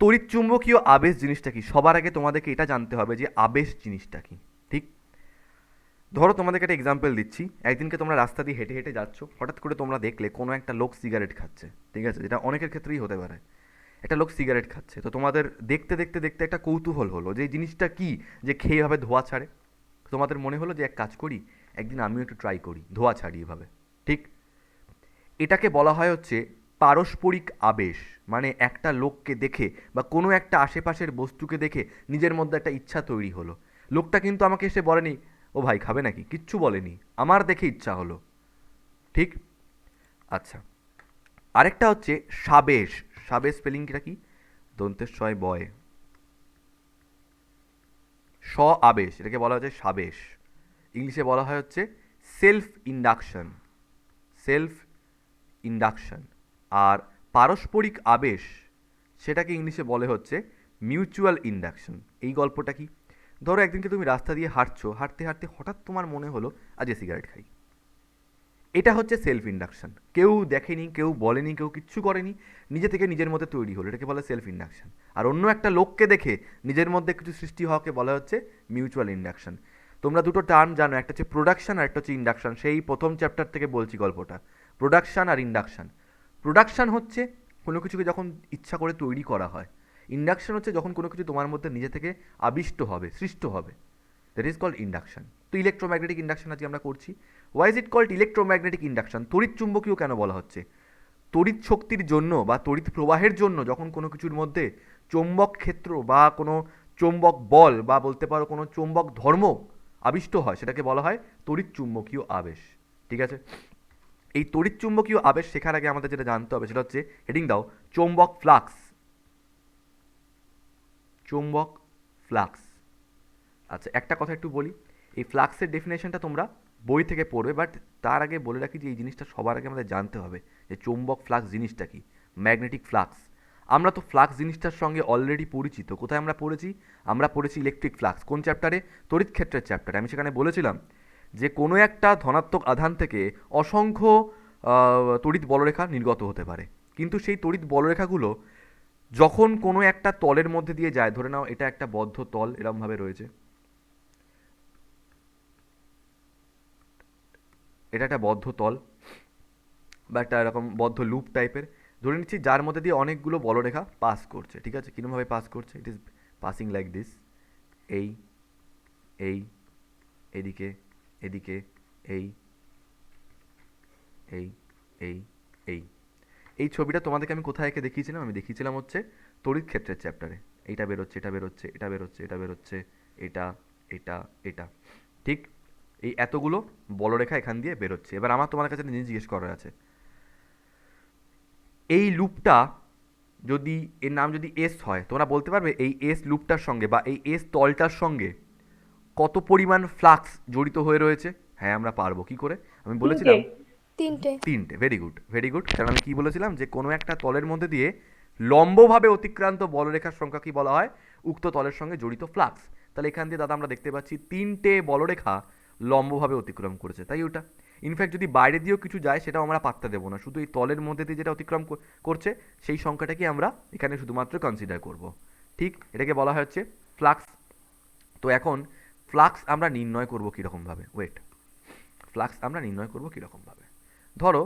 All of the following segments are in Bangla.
তড়িৎচুম্বকীয় আবেশ জিনিসটা কি? সবার আগে তোমাদেরকে এটা জানতে হবে যে আবেশ জিনিসটা কি। ঠিক, ধরো তোমাদেরকে একটা এক্সাম্পল দিচ্ছি। একদিনকে তোমরা রাস্তা দিয়ে হেঁটে হেঁটে যাচ্ছ, হঠাৎ করে তোমরা দেখলে কোনো একটা লোক সিগারেট খাচ্ছে। ঠিক আছে, যেটা অনেকের ক্ষেত্রেই হতে পারে। একটা লোক সিগারেট খাচ্ছে, তো তোমাদের দেখতে দেখতে দেখতে একটা কৌতূহল হলো যে এই জিনিসটা কি, যে খেয়ে এভাবে ধোঁয়া ছাড়ে। তোমাদের মনে হলো যে এক কাজ করি, একদিন আমিও একটু ট্রাই করি, ধোঁয়া ছাড়ি এভাবে। ঠিক, এটাকে বলা হয় হচ্ছে পারস্পরিক আবেশ। মানে একটা লোককে দেখে বা কোনো একটা আশেপাশের বস্তুকে দেখে নিজের মধ্যে একটা ইচ্ছা তৈরি হলো। লোকটা কিন্তু আমাকে এসে বলেনি ও ভাই খাবে নাকি, কিচ্ছু বলেনি, আমার দেখে ইচ্ছা হলো। ঠিক, আচ্ছা, আরেকটা হচ্ছে সাবেশ। সাবেশ স্পেলিংটা কি? দন্তেশ্বয় বয়, স আবেশ, এটাকে বলা হচ্ছে সাবেশ। ইংলিশে বলা হয় হচ্ছে সেলফ ইন্ডাকশন। Self induction. আর পারস্পরিক আবেশ, সেটাকে ইংলিশে বলে হচ্ছে মিউচুয়াল ইন্ডাকশন। এই গল্পটা কি? ধরো একদিনকে তুমি রাস্তা দিয়ে হাঁটছো, হাঁটতে হাঁটতে হঠাৎ তোমার মনে হলো আজ সিগারেট খাই। এটা হচ্ছে সেলফ ইন্ডাকশন। কেউ দেখেনি, কেউ বলেনি, কেউ কিচ্ছু করেনি, নিজে থেকে নিজের মধ্যে তৈরি হলো, এটাকে বলে সেলফ ইন্ডাকশন। আর অন্য একটা লোককে দেখে নিজের মধ্যে কিছু সৃষ্টি হওয়াকে বলা হচ্ছে মিউচুয়াল ইন্ডাকশন। তোমরা দুটো টার্ম জানো, একটা হচ্ছে প্রোডাকশন আর একটা হচ্ছে ইন্ডাকশন। সেই প্রথম চ্যাপ্টার থেকে বলছি গল্পটা, প্রোডাকশন আর ইন্ডাকশন। প্রোডাকশন হচ্ছে কোনো কিছুকে যখন ইচ্ছা করে তৈরি করা হয়। ইন্ডাকশন হচ্ছে যখন কোনো কিছু তোমার মধ্যে নিজে থেকে আবিষ্ট হবে, সৃষ্ট হবে। That is called induction. তো ইলেকট্রোম্যাগনেটিক ইন্ডাকশন আজকে আমরা করছি। Why is it called electromagnetic induction? তড়িৎ চুম্বকীয় কেন বলা হচ্ছে? তড়িৎ শক্তির জন্য বা তড়িৎ প্রবাহের জন্য যখন কোনো কিছুর মধ্যে চৌম্বক ক্ষেত্র বা কোনো চৌম্বক বল বা বলতে পারো কোনো চৌম্বক ধর্ম আবিষ্ট হয়, সেটাকে বলা হয় তড়িৎ চুম্বকীয় আবেশ। ঠিক আছে, এই তড়িৎ চুম্বকীয় আবেশ শেখার আগে আমাদের যেটা জানতে হবে সেটা হচ্ছে, হেডিং দাও, চৌম্বক ফ্লাক্স। চৌম্বক ফ্লাক্স। আচ্ছা, একটা কথা একটু বলি, এই ফ্লাক্সের ডেফিনেশনটা তোমরা বই থেকে পড়বে, বাট তার আগে বলে রাখি যে এই জিনিসটা সবার আগে আমাদের জানতে হবে যে চৌম্বক ফ্লাক্স জিনিসটা কি, ম্যাগনেটিক ফ্লাক্স। আমরা তো ফ্লাক্স জিনিসটার সঙ্গে অলরেডি পরিচিত। কোথায় আমরা পড়েছি? আমরা পড়েছি ইলেকট্রিক ফ্লাক্স। কোন চ্যাপ্টারে? তড়িৎ ক্ষেত্রের চ্যাপ্টারে। আমি সেখানে বলেছিলাম যে কোনো একটা ধনাত্মক আধান থেকে অসংখ্য তড়িৎ বলরেখা নির্গত হতে পারে, কিন্তু সেই তড়িৎ বলরেখাগুলো যখন কোনো একটা তলের মধ্যে দিয়ে যায়, ধরে নাও এটা একটা বদ্ধ তল এরমভাবে রয়েছে, এটা একটা বদ্ধ তল বা একটা এরকম বদ্ধ লুপ টাইপের, ধরে নিচ্ছি, যার মধ্যে দিয়ে অনেকগুলো বলরেখা পাস করছে। ঠিক আছে, কীরকমভাবে পাস করছে? It is passing like this. এই, এই, এদিকে, এদিকে, এই, এই, এই, এই। এই ছবিটা তোমাদেরকে আমি কোথায় এঁকে দেখিয়েছিলাম? আমি দেখিয়েছিলাম হচ্ছে তড়িৎ ক্ষেত্রের চ্যাপ্টারে। এইটা বেরোচ্ছে, এটা বেরোচ্ছে, এটা বেরোচ্ছে, এটা বেরোচ্ছে, এটা, এটা, এটা। ঠিক, এই এতগুলো বলরেখা এখান দিয়ে বেরোচ্ছে। এবার আমার তোমার কাছে একটা জিনিস জিজ্ঞেস করার আছে, এই লুপটা যদি, এর নাম যদি এস হয়, তোমরা বলতে পারবে এই এস লুপটার সঙ্গে বা এই এস তলটার সঙ্গে কত পরিমাণ ফ্লাক্স জড়িত হয়ে রয়েছে? হ্যাঁ, আমরা পারবো। কি করে? আমি তিনটে। বলেছিলাম তিনটে। তিনটে। Very good, very good. কারণ আমি কি বলেছিলাম যে কোনো একটা তলের মধ্যে দিয়ে লম্বভাবে অতিক্রান্ত বলরেখার সংখ্যা কি বলা হয়? উক্ত তলের সঙ্গে জড়িত ফ্লাক্স। তাহলে এখান দিয়ে দাদা আমরা দেখতে পাচ্ছি তিনটে বলরেখা লম্বভাবে অতিক্রম করেছে, তাই ওটা। ইনফ্যাক্ট যদি বাইরে দিয়েও কিছু যায় সেটাও আমরা পাত্তা দেবো না, শুধু এই তলের মধ্যে দিয়ে যেটা অতিক্রম করছে সেই সংখ্যাটাকে আমরা এখানে শুধুমাত্র কনসিডার করব। ঠিক, এটাকে বলা হচ্ছে ফ্লাক্স। তো এখন ফ্লাক্স আমরা নির্ণয় করব কীরকমভাবে? ওয়েট, ফ্লাক্স আমরা নির্ণয় করব কীরকমভাবে? ধরো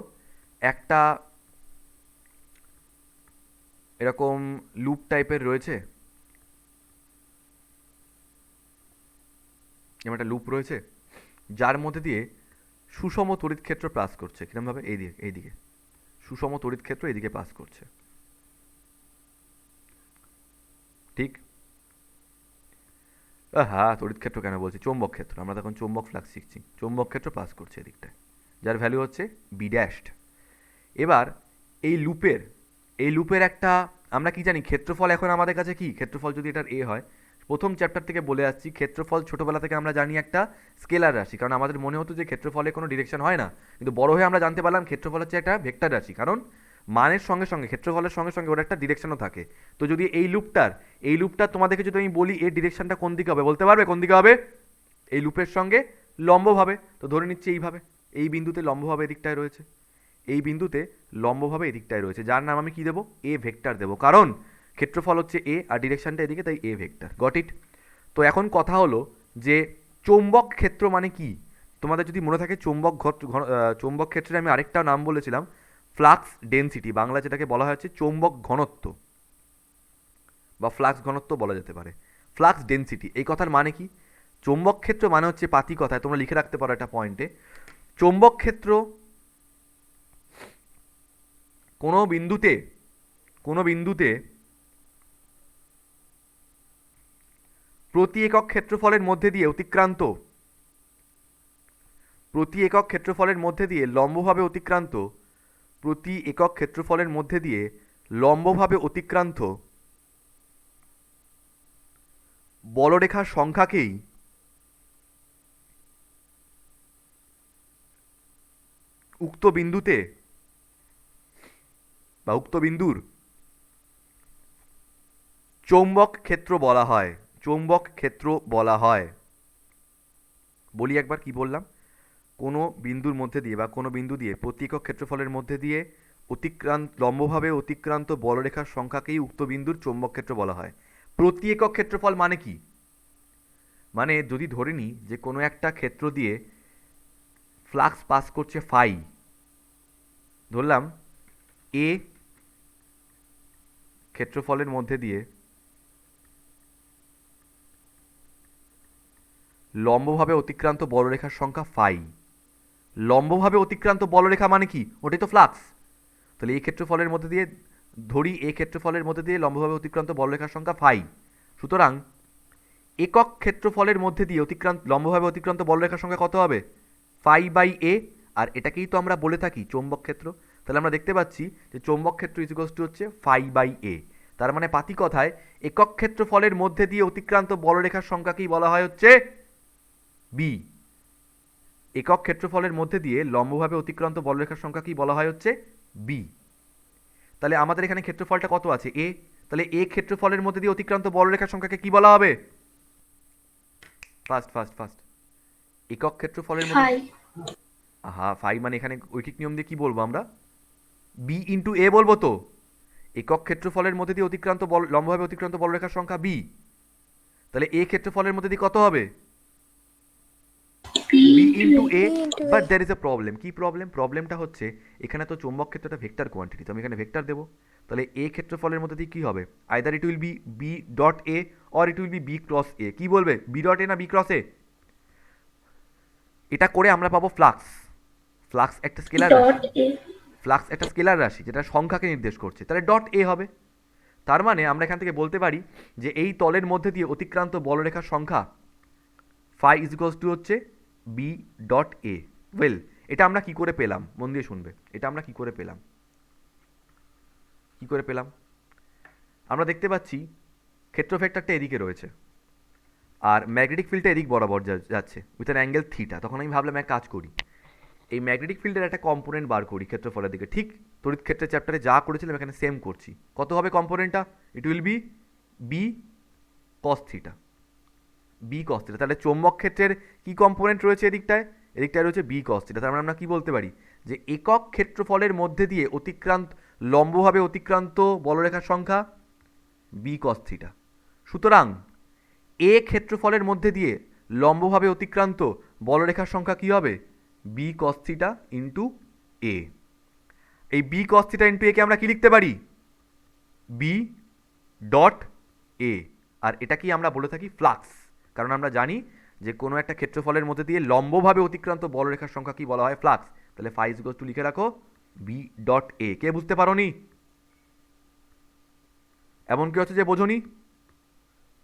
একটা এরকম লুপ টাইপের রয়েছে, যেমন একটা লুপ রয়েছে যার মধ্যে দিয়ে সুষম তড়িৎ ক্ষেত্র পাস করছে। কিরমভাবে? এইদিকে, এইদিকে সুষম তড়িৎ ক্ষেত্র এইদিকে পাস করছে। ঠিক, হ্যাঁ, তড়িৎ ক্ষেত্র কেন বলছি, চৌম্বক ক্ষেত্র। আমরা তখন চৌম্বক ফ্লাক্স শিখছি। চৌম্বক ক্ষেত্র পাস করছে এদিকটায়, যার ভ্যালু হচ্ছে বি ড্যাশড। এবার এই লুপের, এই লুপের একটা, আমরা কি জানি ক্ষেত্রফল এখন আমাদের কাছে কি? ক্ষেত্রফল যদি এটার এ হয়, প্রথম চ্যাপ্টার থেকে বলে আসছি ক্ষেত্রফল ছোটোবেলা থেকে আমরা জানি একটা স্কেলার রাশি। কারণ আমাদের মনে হতো যে ক্ষেত্রফলে কোনো ডিরেকশন হয় না, কিন্তু বড় হয়ে আমরা জানতে পারলাম ক্ষেত্রফল হচ্ছে একটা ভেক্টর রাশি। কারণ মানের সঙ্গে সঙ্গে, ক্ষেত্রফলের সঙ্গে সঙ্গে ওর একটা ডিরেকশনও থাকে। তো যদি এই লুপটার তোমাদেরকে যদি আমি বলি এর ডিরেকশনটা কোন দিকে হবে, বলতে পারবে কোন দিকে হবে? এই লুপের সঙ্গে লম্বভাবে। তো ধরে নিচ্ছি এইভাবে, এই বিন্দুতে লম্বভাবে এদিকটায় রয়েছে, এই বিন্দুতে লম্বভাবে এদিকটায় রয়েছে, যার নাম আমি কি দেবো? এ ভেক্টর দেবো। কারণ ক্ষেত্রফল হচ্ছে এ আর ডিরেকশনটা এদিকে, তাই এ ভেক্টর। Got it? তো এখন কথা হলো যে চৌম্বক ক্ষেত্র মানে কি। তোমাদের যদি মনে থাকে চৌম্বক ক্ষেত্রের আমি আরেকটা নাম বলেছিলাম ফ্লাক্স ডেনসিটি, বাংলা যেটাকে বলা হচ্ছে চৌম্বক ঘনত্ব বা ফ্লাক্স ঘনত্ব বলা যেতে পারে। ফ্লাক্স ডেনসিটি এই কথার মানে কি? চৌম্বক ক্ষেত্র মানে হচ্ছে পাতি কথায়, তোমরা লিখে রাখতে পারো একটা পয়েন্টে, চৌম্বক ক্ষেত্র কোনো বিন্দুতে প্রতি একক ক্ষেত্রফলের মধ্যে দিয়ে লম্বভাবে অতিক্রান্ত বলরেখার সংখ্যাকেই উক্ত বিন্দুর চৌম্বক ক্ষেত্র বলা হয়। বলি একবার কি বললাম? কোনো বিন্দুর মধ্যে দিয়ে বা কোনো বিন্দু দিয়ে প্রতি একক ক্ষেত্রফলের মধ্যে দিয়ে লম্বভাবে অতিক্রান্ত বলরেখার সংখ্যাকেই উক্ত বিন্দুর চৌম্বক ক্ষেত্র বলা হয়। প্রতি একক ক্ষেত্রফল মানে কি? মানে যদি ধরে নিই যে কোনো একটা ক্ষেত্র দিয়ে ফ্লাক্স পাস করছে ফাই, ধরলাম এ ক্ষেত্রফলের মধ্যে দিয়ে লম্বভাবে অতিক্রান্ত বলরেখার সংখ্যা ফাই। লম্বভাবে অতিক্রান্ত বলরেখা মানে কি? ওটাই তো ফ্লাক্স। তাহলে এই ক্ষেত্রফলের মধ্যে দিয়ে লম্বভাবে অতিক্রান্ত বলরেখার সংখ্যা ফাই। সুতরাং একক ক্ষেত্রফলের মধ্যে দিয়ে লম্বভাবে অতিক্রান্ত বলরেখার সংখ্যা কত হবে? ফাই বাই এ। আর এটাকেই তো আমরা বলে থাকি চৌম্বক ক্ষেত্র। তাহলে আমরা দেখতে পাচ্ছি যে চৌম্বক ক্ষেত্র ইকুয়ালস টু হচ্ছে ফাই বাই এ। তার মানে পাতি কথায় একক ক্ষেত্রফলের মধ্যে দিয়ে অতিক্রান্ত বলরেখার সংখ্যাকেই বলা হয় হচ্ছে বি। একক ক্ষেত্রফলের মধ্যে দিয়ে লম্বভাবে অতিক্রান্ত বলরেখার সংখ্যাকেই বলা হয় হচ্ছে বি। তাহলে আমাদের এখানে ক্ষেত্রফলটা কত আছে? এ। তাহলে এ ক্ষেত্রফলের মধ্যে দিয়ে অতিক্রান্ত বলরেখার সংখ্যাকে কি বলা হবে? ফার্স্ট একক ক্ষেত্রফলের মধ্যে ফাই মানে এখানে ঐকিক নিয়ম দিয়ে কি বলবো আমরা? বি ইন্টু এ বলবো তো। একক ক্ষেত্রফলের মধ্যে দিয়ে লম্বভাবে অতিক্রান্ত বলরেখার সংখ্যা বি। তাহলে এ ক্ষেত্রফলের মধ্যে দিয়ে কত হবে? B into A. But there is a problem. কি প্রবলেম? প্রবলেমটা হচ্ছে এখানে তো চৌম্বক ক্ষেত্রটা ভেক্টর কোয়ান্টিটি, তো আমি এখানে ভেক্টর দেবো। তাহলে এ ক্ষেত্রফলের মধ্যে দিয়ে কি হবে? Either it will be B dot A or it will be B cross A. কি বলবে? বি ডট এ না বি ক্রস এ? এটা করে আমরা পাবো ফ্লাক্স। ফ্লাক্স একটা স্কেলার রাশি যেটা সংখ্যাকে নির্দেশ করছে, তাহলে ডট এ হবে। তার মানে আমরা এখান থেকে বলতে পারি যে এই তলের মধ্যে দিয়ে অতিক্রান্ত বলরেখার সংখ্যা ফাই ইজ ইকুয়ালস টু হচ্ছে বি ডট এ। ওয়েল, এটা আমরা কি করে পেলাম? মন দিয়ে শুনবে। এটা আমরা কি করে পেলাম? আমরা দেখতে পাচ্ছি ক্ষেত্র ভেক্টরটা এদিকে রয়েছে আর ম্যাগনেটিক ফিল্ডটা এদিক বরাবর যাচ্ছে উইথ অ্যান অ্যাঙ্গেল থিটা। তখন আমি ভাবলাম এক কাজ করি, এই ম্যাগনেটিক ফিল্ডের একটা কম্পোনেন্ট বার করি ক্ষেত্রফলের দিকে। ঠিক তড়িৎ ক্ষেত্রের চ্যাপ্টারে যা করেছিলাম এখানে সেম করছি। কত হবে কম্পোনেন্টটা? It will be B cos theta. তাহলে চৌম্বক ক্ষেত্রের কি কম্পোনেন্ট রয়েছে এদিকটায়? এদিকটায় রয়েছে বি কস থিটা। তার মানে আমরা কি বলতে পারি যে একক ক্ষেত্রফলের মধ্যে দিয়ে লম্বভাবে অতিক্রান্ত বলরেখার সংখ্যা বি কস থিটা। সুতরাং এ ক্ষেত্রফলের মধ্যে দিয়ে লম্বভাবে অতিক্রান্ত বলরেখার সংখ্যা কি হবে? বি কস থিটা ইন্টু এ। এই বি কস থিটা ইন্টু এ কে আমরা কি লিখতে পারি? বি ডট এ। আর এটাকেই আমরা বলে থাকি ফ্লাক্স, কারণ আমরা জানি যে কোনো একটা ক্ষেত্রফলের মধ্যে দিয়ে লম্বভাবে অতিক্রান্ত বলরেখার সংখ্যা কি বলা হয়? ফ্লাক্স। তাহলে ফাই ইজ ইকুয়ালস টু লিখে রাখো বি ডট এ। কে বুঝতে পারোনি? এমন কি হচ্ছে যে বোঝনি?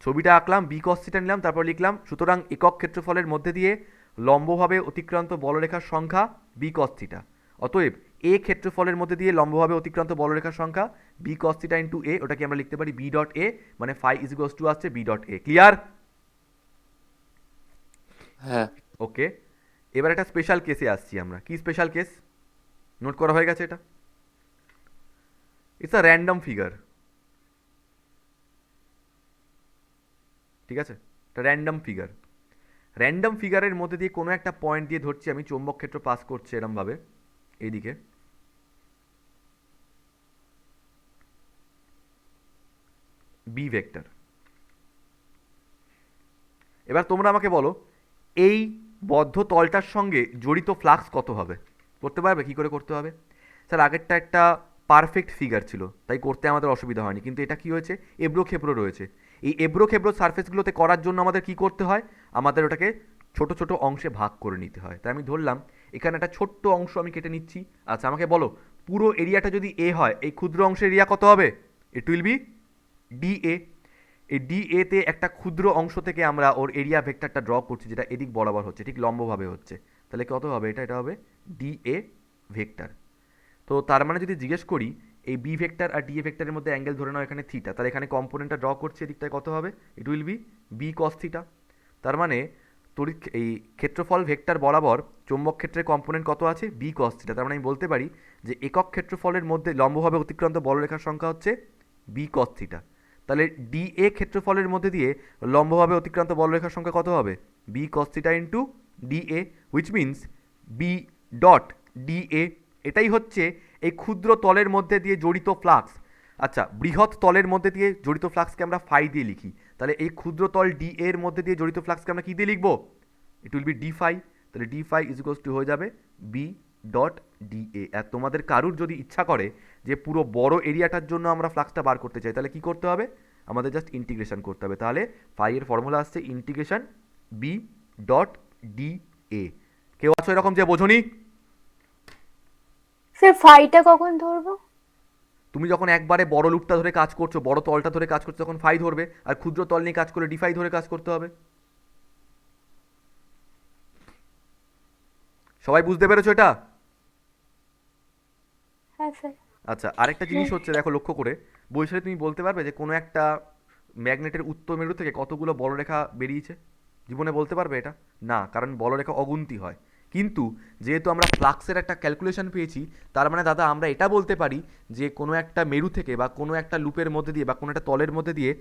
ছবিটা আঁকলাম, বি কস থিটা নিলাম, তারপর লিখলাম সুতরাং একক ক্ষেত্রফলের মধ্যে দিয়ে লম্বভাবে অতিক্রান্ত বলরেখার সংখ্যা বি কস থিটা। অতএব এ ক্ষেত্রফলের মধ্যে দিয়ে লম্বভাবে অতিক্রান্ত বলরেখার সংখ্যা বি কস থিটা ইন্টু এ, ওটাকে আমরা লিখতে পারি বি ডট এ, মানে ফাই ইজ ইকুয়ালস টু আসছে বি ডট এ। ক্লিয়ার? হ্যাঁ। ওকে, এবার একটা স্পেশাল কেসে আসছি আমরা। কি স্পেশাল কেস? নোট করা হয়ে গেছে এটা? It's a random figure. ঠিক আছে, এটা র্যান্ডম ফিগারের মধ্যে দিয়ে কোনো একটা পয়েন্ট দিয়ে ধরছি আমি চৌম্বক ক্ষেত্র পাস করছে এরমভাবে এইদিকে। B vector. এবার তোমরা আমাকে বলো এই বদ্ধ তলটার সঙ্গে জড়িত ফ্লাক্স কত হবে, করতে পারবে? কি করে করতে হবে? স্যার আগেরটা একটা পারফেক্ট ফিগার ছিল, তাই করতে আমাদের অসুবিধা হয়নি, কিন্তু এটা কি হয়েছে, এবড়ো খেবড়ো রয়েছে। এই এবড়ো খেবড়ো সারফেসগুলোতে করার জন্য আমাদের কি করতে হয়, আমাদের ওটাকে ছোট ছোট অংশে ভাগ করে নিতে হয়। তাই আমি ধরলাম এখানে একটা ছোট্ট অংশ আমি কেটে নিচ্ছি। আচ্ছা আমাকে বলো পুরো এরিয়াটা যদি এ হয়, এই ক্ষুদ্র অংশের এরিয়া কত হবে? It will be D A. এই ডি এতে একটা ক্ষুদ্র অংশ থেকে আমরা ওর এরিয়া ভেক্টরটা ড্র করছি, যেটা এদিক বরাবর হচ্ছে, ঠিক লম্বভাবে হচ্ছে। তাহলে কত হবে এটা? এটা হবে ডি এ ভেক্টর। তো তার মানে যদি জিজ্ঞেস করি এই বি ভেক্টর আর ডি এ ভেক্টরের মধ্যে অ্যাঙ্গেল ধরে নাও এখানে থিটা, তাহলে এখানে কম্পোনেন্টটা ড্র করছি এদিকটায় কত হবে? It will be B cos theta. তার মানে তড়িৎ এই ক্ষেত্রফল ভেক্টর বরাবর চৌম্বক ক্ষেত্রের কম্পোনেন্ট কত আছে? B cos theta. তার মানে আমি বলতে পারি যে একক ক্ষেত্রফলের মধ্যে লম্বভাবে অতিক্রান্ত বলরেখার সংখ্যা হচ্ছে বি কস থিটা। তাহলে ডি এ ক্ষেত্রফলের মধ্যে দিয়ে লম্বভাবে অতিক্রান্ত বলরেখার সংখ্যা কত হবে? B cos theta into D A, which means B dot D A. এটাই হচ্ছে এই ক্ষুদ্র তলের মধ্যে দিয়ে জড়িত ফ্লাক্স। আচ্ছা বৃহৎ তলের মধ্যে দিয়ে জড়িত ফ্লাক্সকে আমরা ফাই দিয়ে লিখি, তাহলে এই ক্ষুদ্র তল ডি এর মধ্যে দিয়ে জড়িত ফ্লাক্সকে আমরা কী দিয়ে লিখবো? It will be d phi. তাহলে d phi is equals to হয়ে যাবে বি ডট ডি এ। আর তোমাদের কারুর যদি ইচ্ছা করে যে পুরো বড় এরিয়াটার জন্য আমরা ফ্লাক্সটা বার করতে চাই, তাহলে কি করতে হবে? আমাদের জাস্ট ইন্টিগ্রেশন করতে হবে। তাহলে ফাই এর ফর্মুলা আসছে integration B dot D A. কেউ আছো এরকম যে বোঝনি? স্যার ফাইটা কখন ধরবো? তুমি যখন একবারে বড় লুপটা ধরে কাজ করছো, বড় তলটা ধরে কাজ করছো, তখন ফাই ধরবে, আর ক্ষুদ্র তল নিয়ে কাজ করে ডি ফাই ধরে কাজ করতে হবে। সবাই বুঝতে পেরেছো এটা? হ্যাঁ স্যার। আচ্ছা আরেকটা জিনিস হচ্ছে, দেখো লক্ষ্য করে বৈশালী তুমি বলতে পারবে যে কোনো একটা ম্যাগনেটের উত্তর মেরু থেকে কতগুলো বলরেখা বেরিয়েছে? জীবনে বলতে পারবে এটা? না, কারণ বলরেখা অগুন্তি হয়। কিন্তু যেহেতু আমরা ফ্লাক্সের একটা ক্যালকুলেশন পেয়েছি, তার মানে দাদা আমরা এটা বলতে পারি যে কোনো একটা মেরু থেকে বা কোনো একটা লুপের মধ্যে দিয়ে বা কোনো একটা তলের মধ্যে দিয়ে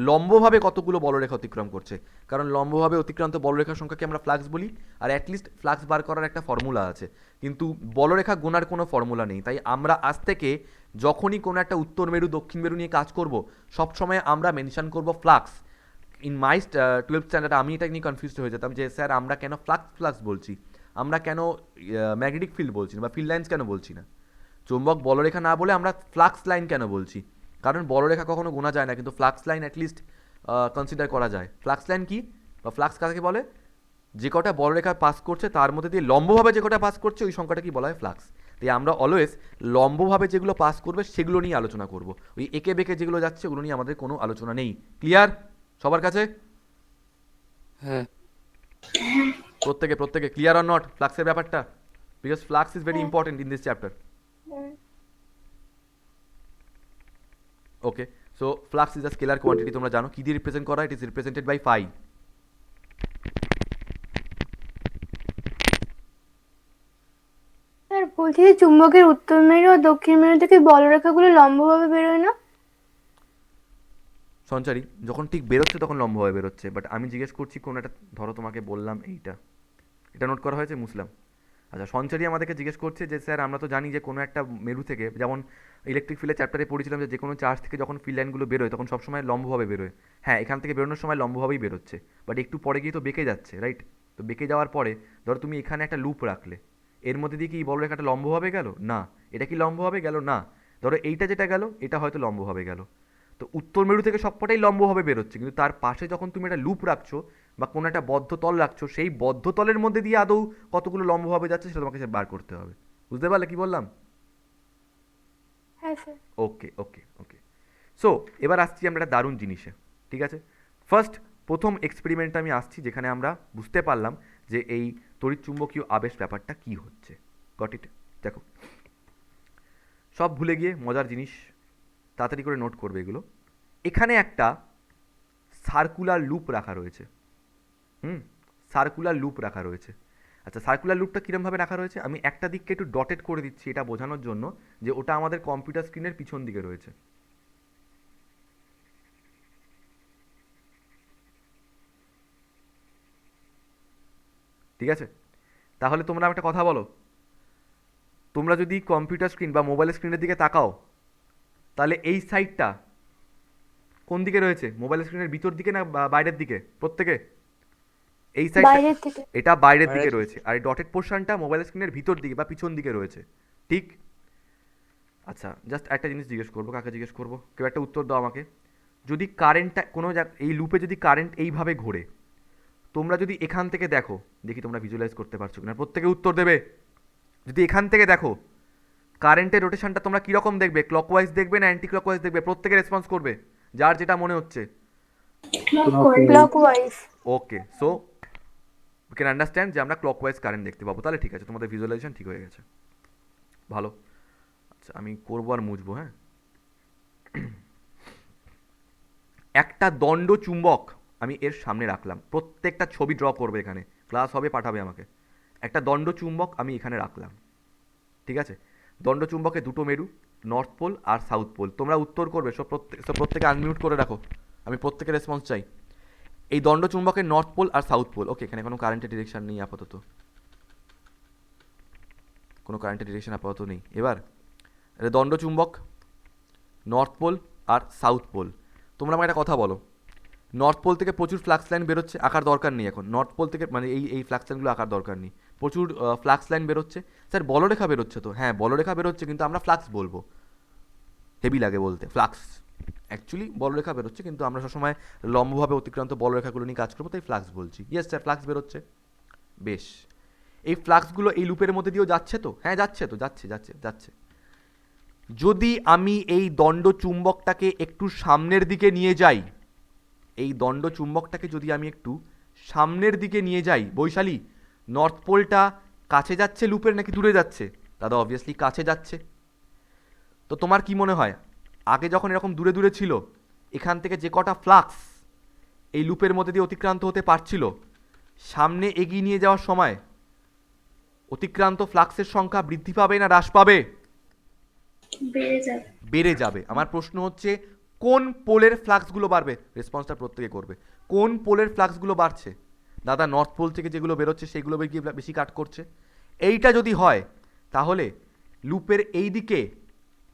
লম্বভাবে কতগুলো বলরেখা অতিক্রম করছে। কারণ লম্বভাবে অতিক্রান্ত বলরেখার সংখ্যাকে আমরা ফ্লাক্স বলি, আর অ্যাটলিস্ট ফ্লাক্স বার করার একটা ফর্মুলা আছে, কিন্তু বলরেখা গোনার কোনো ফর্মুলা নেই। তাই আমরা আজ থেকে যখনই কোনো একটা উত্তর মেরু দক্ষিণ মেরু নিয়ে কাজ করব, সবসময় আমরা মেনশন করব flux. In my 12th standard আমি এটা নিয়ে কনফিউজড হয়ে যেতাম যে স্যার আমরা কেন ফ্লাক্স ফ্লাক্স বলছি, আমরা কেন ম্যাগনেটিক ফিল্ড বলছি না বা ফিল্ড লাইন্স কেন বলছি না, চৌম্বক বলরেখা না বলে আমরা ফ্লাক্স লাইন কেন বলছি? কারণ বলরেখা কখনো গোনা যায় না, কিন্তু ফ্লাক্স লাইন অ্যাটলিস্ট কনসিডার করা যায়। ফ্লাক্স লাইন কি বা ফ্লাক্স কাকে বলে? যে কটা বলরেখা পাস করছে তার মধ্যে দিয়ে লম্বভাবে যে কটা পাস করছে ওই সংখ্যাটা কি বলা হয়? ফ্লাক্স। তাই আমরা অলওয়েজ লম্বভাবে যেগুলো পাস করবে সেগুলো নিয়ে আলোচনা করব, ওই একে বেঁকে যেগুলো যাচ্ছে ওগুলো নিয়ে আমাদের কোনো আলোচনা নেই। ক্লিয়ার সবার কাছে? হ্যাঁ। প্রত্যেকে প্রত্যেকে ক্লিয়ার অর নট ফ্লাক্সের ব্যাপারটা? Because flux is very important in this chapter. Okay, so flux is a scalar quantity, তোমরা জানো কি দিয়ে রিপ্রেজেন্ট করা? It is represented by phi. Sir বলছি যে চুম্বকের উত্তর মেরু ও দক্ষিণ মেরু থেকে বলরেখাগুলো লম্বভাবে বেরোয় না? সঞ্চারী যখন ঠিক বেরোচ্ছে তখন লম্বভাবে বেরোচ্ছে, বাট আমি জিজ্ঞেস করছি কোন একটা, ধরো তোমাকে বললাম এইটা, এটা নোট করা হয়েছে মুসলাম? আচ্ছা সঞ্চারী আমাদেরকে জিজ্ঞেস করছে যে স্যার আমরা তো জানি যে কোনো একটা মেরু থেকে, যেমন ইলেকট্রিক ফিল্ডের চ্যাপ্টারে পড়েছিলাম যে কোনো চার্জ থেকে যখন ফিল্ড লাইনগুলো বেরোয় তখন সবসময় লম্বভাবে বেরোয়। হ্যাঁ এখান থেকে বেরোনোর সময় লম্বভাবেই বেরোচ্ছে, বাট একটু পরে গিয়ে তো বেঁকে যাচ্ছে, রাইট? তো বেঁকে যাওয়ার পরে ধরো তুমি এখানে একটা লুপ রাখলে, এর মধ্যে দিয়ে কি বলরেখাটা লম্বভাবে গেল? না। এটা কি লম্বভাবে গেল? না। ধরো এইটা যেটা গেল এটা হয়তো লম্বভাবে গেল। তো উত্তর মেরু থেকে সবকটাই লম্বভাবে বেরোচ্ছে, কিন্তু তার পাশে যখন তুমি একটা লুপ রাখছো বা কোনো একটা বদ্ধ তল রাখছো, সেই বদ্ধ তলের মধ্যে দিয়ে আদৌ কতগুলো লম্বভাবে যাচ্ছে সেটা তোমাকে বার করতে হবে। বুঝতে পারলে কি বললাম? হ্যাঁ স্যার। ওকে ওকে ওকে। সো এবার আসছি আমরা একটা দারুণ জিনিসে, ঠিক আছে? ফার্স্ট প্রথম এক্সপেরিমেন্টটা আমি আসছি যেখানে আমরা বুঝতে পারলাম যে এই তড়িৎচুম্বকীয় আবেশ ব্যাপারটা কি হচ্ছে। Got it? দেখো সব ভুলে গিয়ে মজার জিনিস তাড়াতাড়ি করে নোট করবে এগুলো। এখানে একটা সার্কুলার লুপ রাখা রয়েছে। সার্কুলার লুপ রাখা রয়েছে। আচ্ছা সার্কুলার লুপটা কীরমভাবে রাখা রয়েছে? আমি একটা দিককে একটু ডটেড করে দিচ্ছি এটা বোঝানোর জন্য যে ওটা আমাদের কম্পিউটার স্ক্রিনের পিছন দিকে রয়েছে। ঠিক আছে? তাহলে তোমরা একটা কথা বলো, তোমরা যদি কম্পিউটার স্ক্রিন বা মোবাইল স্ক্রিনের দিকে তাকাও, তাহলে এই সাইডটা কোন দিকে রয়েছে? মোবাইল স্ক্রিনের ভিতর দিকে না বাইরের দিকে? প্রত্যেকে এই সাইডটা, বাইরের থেকে। এটা বাইরের দিকে বাইরের রয়েছে, আর এই ডটেড পোর্শনটা মোবাইল স্ক্রিনের ভিতর দিকে বা পিছন দিকে রয়েছে, ঠিক? আচ্ছা, জাস্ট একটা জিনিস জিজ্ঞেস করবো, কাকে জিজ্ঞেস করবো, কেউ একটা উত্তর দাও আমাকে। যদি কারেন্টটা কোনো এই লুপে যদি কারেন্ট এইভাবে ঘোরে, তোমরা যদি এখান থেকে দেখো, দেখি তোমরা ভিজুয়ালাইজ করতে পারছো কিনা, প্রত্যেকে উত্তর দেবে। যদি এখান থেকে দেখো কারেন্টের রোটেশনটা তোমরা কীরকম দেখবে? ক্লকওয়াইজ দেখবে না অ্যান্টি ক্লকওয়াইজ দেখবে? প্রত্যেকে রেসপন্স করবে, যার যেটা মনে হচ্ছে। Clockwise. Okay, so we can understand যে আমরা ক্লকওয়াইজ কারেন্ট দেখতে পাবো। তাহলে ঠিক আছে, তোমাদের ভিজুয়ালাইজেশন ঠিক হয়ে গেছে, ভালো। আচ্ছা, আমি করবো আর মুছবো, হ্যাঁ। একটা দণ্ড চুম্বক আমি এর সামনে রাখলাম, প্রত্যেকটা ছবি ড্র করবে, এখানে ক্লাস হবে, পাঠাবে আমাকে। একটা দণ্ড চুম্বক আমি এখানে রাখলাম, ঠিক আছে? দণ্ড চুম্বকে দুটো মেরু, নর্থ পোল আর সাউথ পোল। তোমরা উত্তর করবে, সব প্রত্যেকে আনমিউট করে রাখো, আমি প্রত্যেকের রেসপন্স চাই। এই দণ্ড চুম্বকের নর্থ পোল আর সাউথ পোল, ওকে, এখানে কোনো কারেন্টের ডিরেকশন নেই আপাতত, কোনো কারেন্টের ডিরেকশন আপাতত নেই। এবার এটা দণ্ড চুম্বক, নর্থ পোল আর সাউথ পোল। তোমরা আমাকে একটা কথা বলো, নর্থ পোল থেকে প্রচুর ফ্লাক্স লাইন বেরোচ্ছে, আঁকার দরকার নেই এখন। নর্থ পোল থেকে মানে এই ফ্লাক্স লাইনগুলো আঁকার দরকার নেই, প্রচুর ফ্লাক্স লাইন বেরোচ্ছে। স্যার বলরেখা বেরোচ্ছে তো? হ্যাঁ, বলরেখা বেরোচ্ছে, কিন্তু আমরা ফ্লাক্স বলবো, হেভি লাগে বলতে। ফ্লাক্স অ্যাকচুয়ালি বলরেখা বেরোচ্ছে, কিন্তু আমরা সবসময় লম্বভাবে অতিক্রান্ত বলরেখাগুলো নিয়ে কাজ করবো, তাই ফ্লাক্স বলছি। ইয়েস স্যার, ফ্লাক্স বেরোচ্ছে। বেশ, এই ফ্লাক্সগুলো এই লুপের মধ্যে দিয়েও যাচ্ছে তো? হ্যাঁ, যাচ্ছে তো, যাচ্ছে যাচ্ছে যাচ্ছে। যদি আমি এই দণ্ড চুম্বকটাকে একটু সামনের দিকে নিয়ে যাই, এই দণ্ড চুম্বকটাকে যদি আমি একটু সামনের দিকে নিয়ে যাই, বৈশালী, নর্থ পোলটা কাছে যাচ্ছে লুপের নাকি দূরে যাচ্ছে? দাদা অবভিয়াসলি কাছে যাচ্ছে। তো তোমার কি মনে হয়, আগে যখন এরকম দূরে দূরে ছিল, এখান থেকে যে কটা ফ্লাক্স এই লুপের মধ্যে দিয়ে অতিক্রান্ত হতে পারছিল, সামনে এগিয়ে নিয়ে যাওয়ার সময় অতিক্রান্ত ফ্লাক্সের সংখ্যা বৃদ্ধি পাবে না হ্রাস পাবে? বেড়ে যাবে। আমার প্রশ্ন হচ্ছে, কোন পোলের ফ্লাক্সগুলো বাড়বে? রেসপন্সটা প্রত্যেকে করবে। কোন পোলের ফ্লাক্সগুলো বাড়ছে? দাদা নর্থ পোল থেকে যেগুলো বেরোচ্ছে সেগুলো বেশি কাট করছে। এইটা যদি হয়, তাহলে লুপের এই দিকে,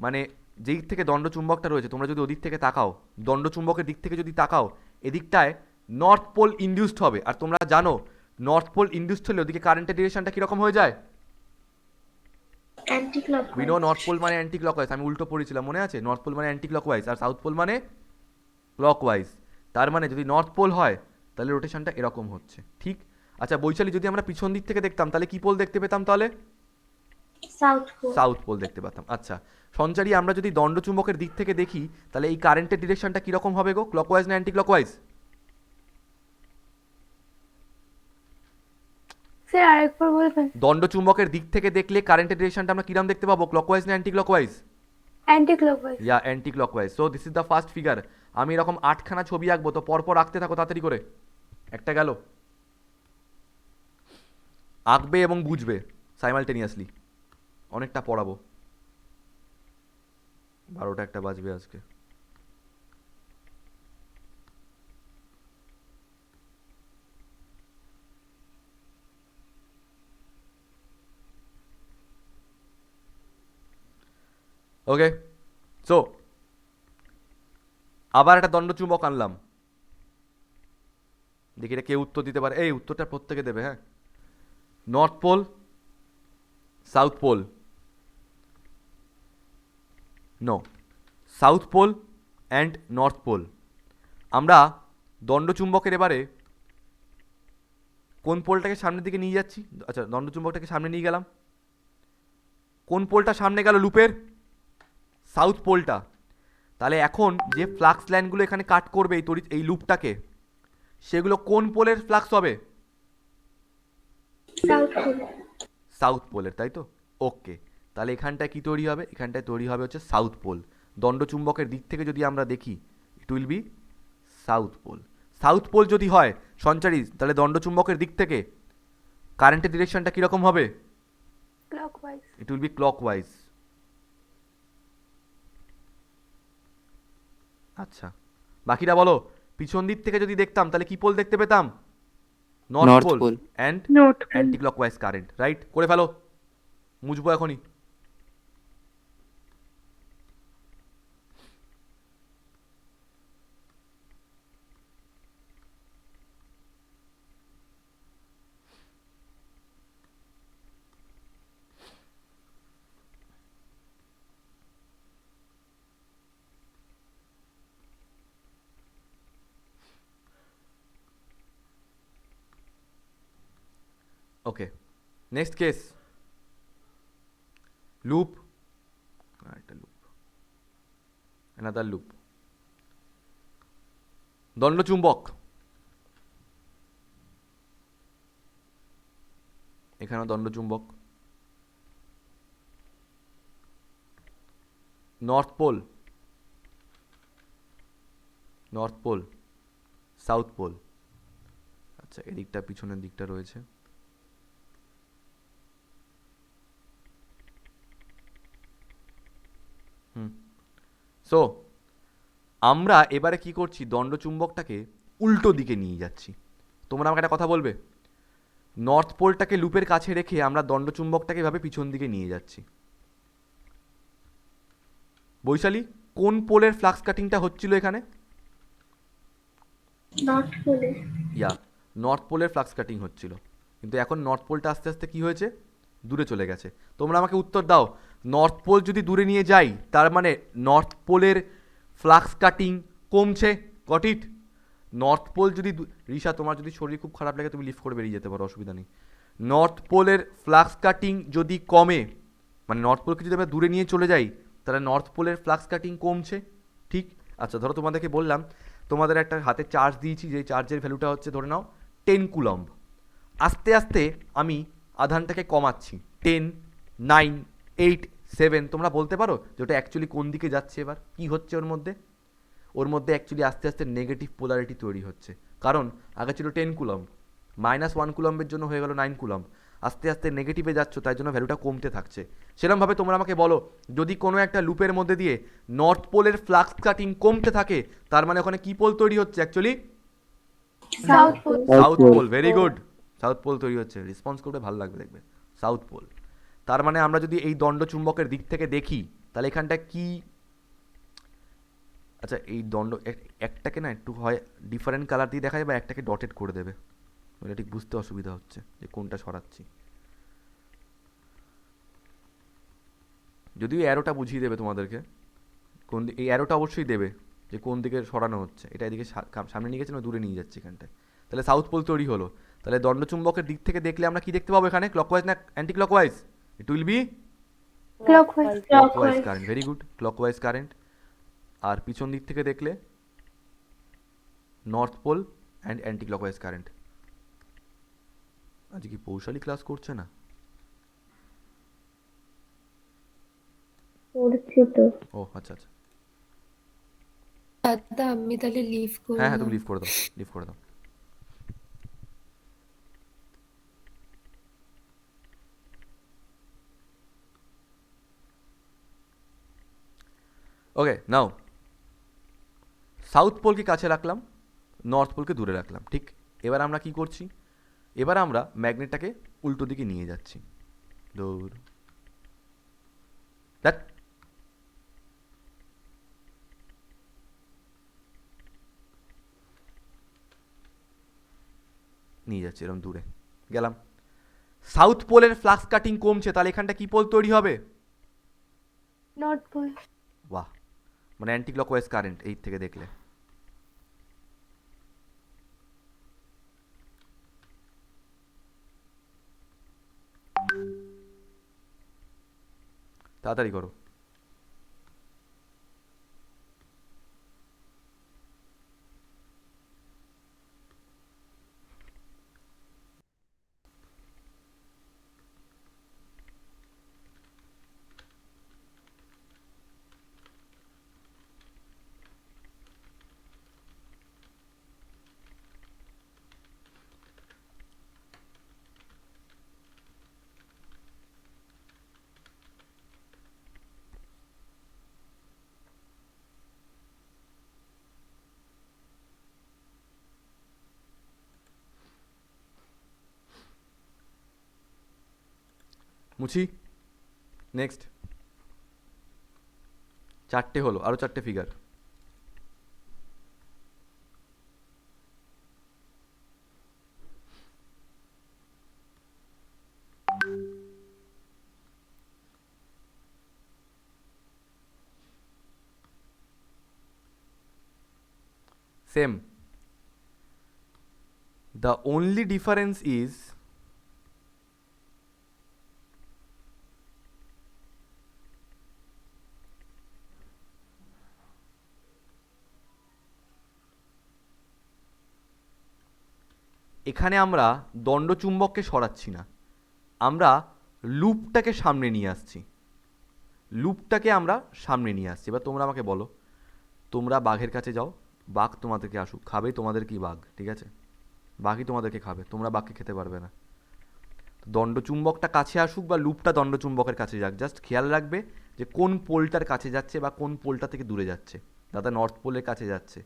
মানে যেই থেকে দণ্ডচুম্বকটা রয়েছে, তোমরা যদি ওদিক থেকে তাকাও, দণ্ডচুম্বকের দিক থেকে যদি তাকাও, এদিকটায় নর্থ পোল ইনডিউসড হবে। আর তোমরা জানো নর্থ পোল ইনডিউসড হলে ওদিকে কারেন্টের ডিরেকশনটা কীরকম হয়ে যায়? উই নো নর্থ পোল মানে অ্যান্টি ক্লকওয়াইজ, আমি উল্টো পড়েছিলাম, মনে আছে? নর্থ পোল মানে অ্যান্টি ক্লকওয়াইজ আর সাউথ পোল মানে ক্লকওয়াইজ। তার মানে যদি নর্থ পোল হয়, তাহলে রোটেশনটা এরকম হচ্ছে, ঠিক? আচ্ছা বৈশালী, যদি আমরা পিছন দিক থেকে দেখতাম, তাহলে কি পোল দেখতে পেতাম? তাহলে সাউথ পোল দেখতে পেতাম। আচ্ছা সঞ্চারী, আমরা যদি দণ্ডচুম্বকের দিক থেকে দেখি, তাহলে এই কারেন্টের ডিরেকশনটা কীরকম হবে গো? ক্লকওয়াইজ না অ্যান্টি ক্লকওয়াইজ? স্যার আরেকবার বলবেন? দণ্ডচুম্বকের দিক থেকে দেখলে কারেন্টের ডিরেকশনটা আমরা কিরকম দেখতে পাবো? ক্লকওয়াইজ না anti clockwise? Anti clockwise. Yeah, anti clockwise. So this is the first figure. আমি এরকম 8খানা ছবি আঁকবো, তো পরপর আঁকতে থাকো তাড়াতাড়ি করে। একটা গেল, আঁকবে এবং বুঝবে সাইমালটেনিয়াসলি, অনেকটা পড়াবো, 12টা একটা বাজবে আজকে। ওকে, সো আবার একটা দণ্ডচুম্বক আনলাম, দেখি এটা কে উত্তর দিতে পারে। এই উত্তরটা প্রত্যেকে দেবে, হ্যাঁ। North pole, south pole, no, south pole and north pole. আমরা দণ্ডচুম্বকের এবারে কোন পোলটাকে সামনের দিকে নিয়ে যাচ্ছি? আচ্ছা, দণ্ডচুম্বকটাকে সামনে নিয়ে গেলাম, কোন পোলটা সামনে গেল লুপের? সাউথ পোলটা। তাহলে এখন যে ফ্লাক্স লাইনগুলো এখানে কাট করবে এই লুপটাকে, সেগুলো কোন পোলের ফ্লাক্স হবে? সাউথ পোলের, তাই তো? ওকে, তাহলে এখানটায় কি তৈরি হবে? এখানটায় তৈরি হবে হচ্ছে সাউথ পোল। দণ্ডচুম্বকের দিক থেকে যদি আমরা দেখি, it will be south pole. South pole যদি হয় সঞ্চারী, তাহলে দণ্ডচুম্বকের দিক থেকে কারেন্টের ডিরেকশনটা কীরকম হবে? Clockwise. It will be clockwise. আচ্ছা, বাকিরা বলো, পিছন দিক থেকে যদি দেখতাম, তাহলে কি পোল দেখতে পেতাম? North north pole pole. And north pole. Anti clockwise current, right? করে ফেলো, মুছবো এখনই। ওকে, নেক্সট কেস, লুপ, একটা লুপ, অ্যানাদার লুপ, দণ্ডচুম্বক। এখানেও দণ্ডচুম্বক। North pole, north pole, south pole. আচ্ছা, এদিকটা পিছনের দিকটা রয়েছে। সো আমরা এবারে কি করছি, দণ্ডচুম্বকটাকে উল্টো দিকে নিয়ে যাচ্ছি। তোমরা আমাকে একটা কথা বলবে, নর্থ পোলটাকে লুপের কাছে রেখে আমরা দণ্ডচুম্বকটাকে এভাবে পিছন দিকে নিয়ে যাচ্ছি। বৈশালী, কোন পোলের ফ্লাক্স কাটিংটা হচ্ছিল এখানে? নর্থ পোলে। ইয়া, নর্থ পোলের ফ্লাক্স কাটিং হচ্ছিল, কিন্তু এখন নর্থ পোলটা আস্তে আস্তে কি হয়েছে, দূরে চলে গেছে। তোমরা আমাকে উত্তর দাও, নর্থ পোল যদি দূরে নিয়ে যাই তার মানে নর্থ পোলের ফ্লাক্স কাটিং কমছে, গট ইট? নর্থ পোল যদি রিশা, তোমার যদি শরীর খুব খারাপ লাগে তুমি লিফট করে বেরিয়ে যেতে পারো, অসুবিধা নেই। নর্থ পোলের ফ্লাক্স কাটিং যদি কমে, মানে নর্থ পোলকে যদি আমরা দূরে নিয়ে চলে যাই তাহলে নর্থ পোলের ফ্লাক্স কাটিং কমছে, ঠিক? আচ্ছা, ধরো তোমাদেরকে বললাম তোমাদের একটা হাতে চার্জ দিয়েছি, যে চার্জের ভ্যালুটা হচ্ছে ধরে নাও 10 কুলম্ব। আস্তে আস্তে আমি আধানটাকে কমাচ্ছি, 10, 9, 8, 7। তোমরা বলতে পারো যে ওটা অ্যাকচুয়ালি কোন দিকে যাচ্ছে, এবার কি হচ্ছে ওর মধ্যে? ওর মধ্যে অ্যাকচুয়ালি আস্তে আস্তে নেগেটিভ পোলারিটি তৈরি হচ্ছে, কারণ আগে ছিল 10 কুলম্ব, -1 কুলম্বের জন্য হয়ে গেল 9 কুলম্ব। আস্তে আস্তে নেগেটিভে যাচ্ছ, তাই জন্য ভ্যালুটা কমতে থাকছে। সেরকমভাবে তোমরা আমাকে বলো, যদি কোনো একটা লুপের মধ্যে দিয়ে নর্থ পোলের ফ্লাক্স কাটিং কমতে থাকে, তার মানে ওখানে কি পোল তৈরি হচ্ছে actually? South pole. South pole, very good, south pole তৈরি হচ্ছে। রেসপন্স করবে, ভালো লাগবে দেখবে, সাউথ পোল। তার মানে আমরা যদি এই দণ্ডচুম্বকের দিক থেকে দেখি তাহলে এখানটা কি, আচ্ছা এই একটাকে না একটু হয় ডিফারেন্ট কালার দিয়ে দেখা যাবে, বা একটাকে ডটেড করে দেবে, এটা ঠিক বুঝতে অসুবিধা হচ্ছে যে কোনটা সরাচ্ছি। যদিও অ্যারোটা বুঝিয়ে দেবে তোমাদেরকে, কোন এই অ্যারোটা অবশ্যই দেবে যে কোন দিকে সরানো হচ্ছে, এটা এদিকে সামনে নিয়ে গেছে না দূরে নিয়ে যাচ্ছে এখানটায়। তাহলে সাউথ পোল তৈরি হলো। তাহলে দণ্ডচুম্বকের দিক থেকে দেখলে আমরা কি দেখতে পাবো এখানে, ক্লকওয়াইজ না anti clockwise? It will be clockwise. Clockwise current, very good, clockwise current. আর পিছন দিক থেকে দেখলে north pole and anti clockwise current. আজকে কি পৌশালী ক্লাস করছে না? করছি তো। ও আচ্ছা আচ্ছা, দাদা আমি তাহলে লিভ হ্যাঁ হ্যাঁ, তুমি করলাম। লিভ করে দাও, লিভ করে দাও। ওকে, নাও সাউথ পোলকে কাছে রাখলাম, নর্থ পোলকে দূরে রাখলাম, ঠিক? এবার আমরা কি করছি, এবার আমরা ম্যাগনেটটাকে উল্টো দিকে নিয়ে যাচ্ছি, দূর, দ্যাট, নিয়ে যাচ্ছি এরকম দূরে গেলাম। সাউথ পোলের ফ্লাক্স কাটিং কমছে, তাহলে এখানটা কি পোল তৈরি হবে? North pole. বাহ, মানে অ্যান্টি ক্লকওয়াইজ কারেন্ট এই থেকে দেখলে। তাড়াতাড়ি করো। মুছি, নেক্সট। চারটে হলো, আরও চারটে figure. Same. The only difference is এখানে আমরা দণ্ডচুম্বককে সরাচ্ছি না, আমরা লুপটাকে সামনে নিয়ে আসছি। লুপটাকে আমরা সামনে নিয়ে আসছি। এবার তোমরা আমাকে বলো, তোমরা বাঘের কাছে যাও, বাঘ তোমাদেরকে আসুক, খাবে তোমাদের কি বাঘ, ঠিক আছে? বাঘই তোমাদেরকে খাবে, তোমরা বাঘকে খেতে পারবে না। দণ্ডচুম্বকটা কাছে আসুক বা লুপটা দণ্ডচুম্বকের কাছে যাক, জাস্ট খেয়াল রাখবে যে কোন পোলটার কাছে যাচ্ছে বা কোন পোলটা থেকে দূরে যাচ্ছে। দাদা নর্থ পোলের কাছে যাচ্ছে,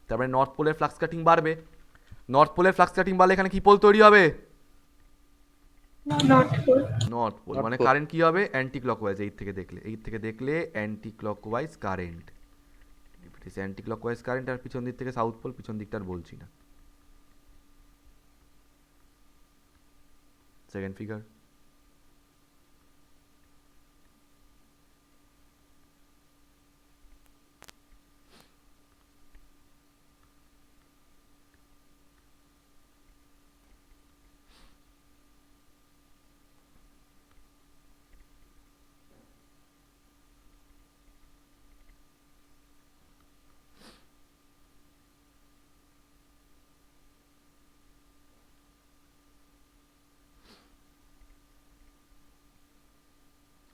তারপরে নর্থ পোলের ফ্লাক্স কাটিং বাড়বে। নর্থ পোলের ফ্লাক্স কাটিং বাড়লে এখানে কি পোল তৈরি হবে? North pole. North pole, north মানে পোল। কারেন্ট কি হবে? Anti clockwise. এই থেকে দেখলে anti clockwise current. Anti clockwise current, আর পিছন দিক থেকে সাউথ পোল, পিছন দিকটা আর বলছি না। Second figure.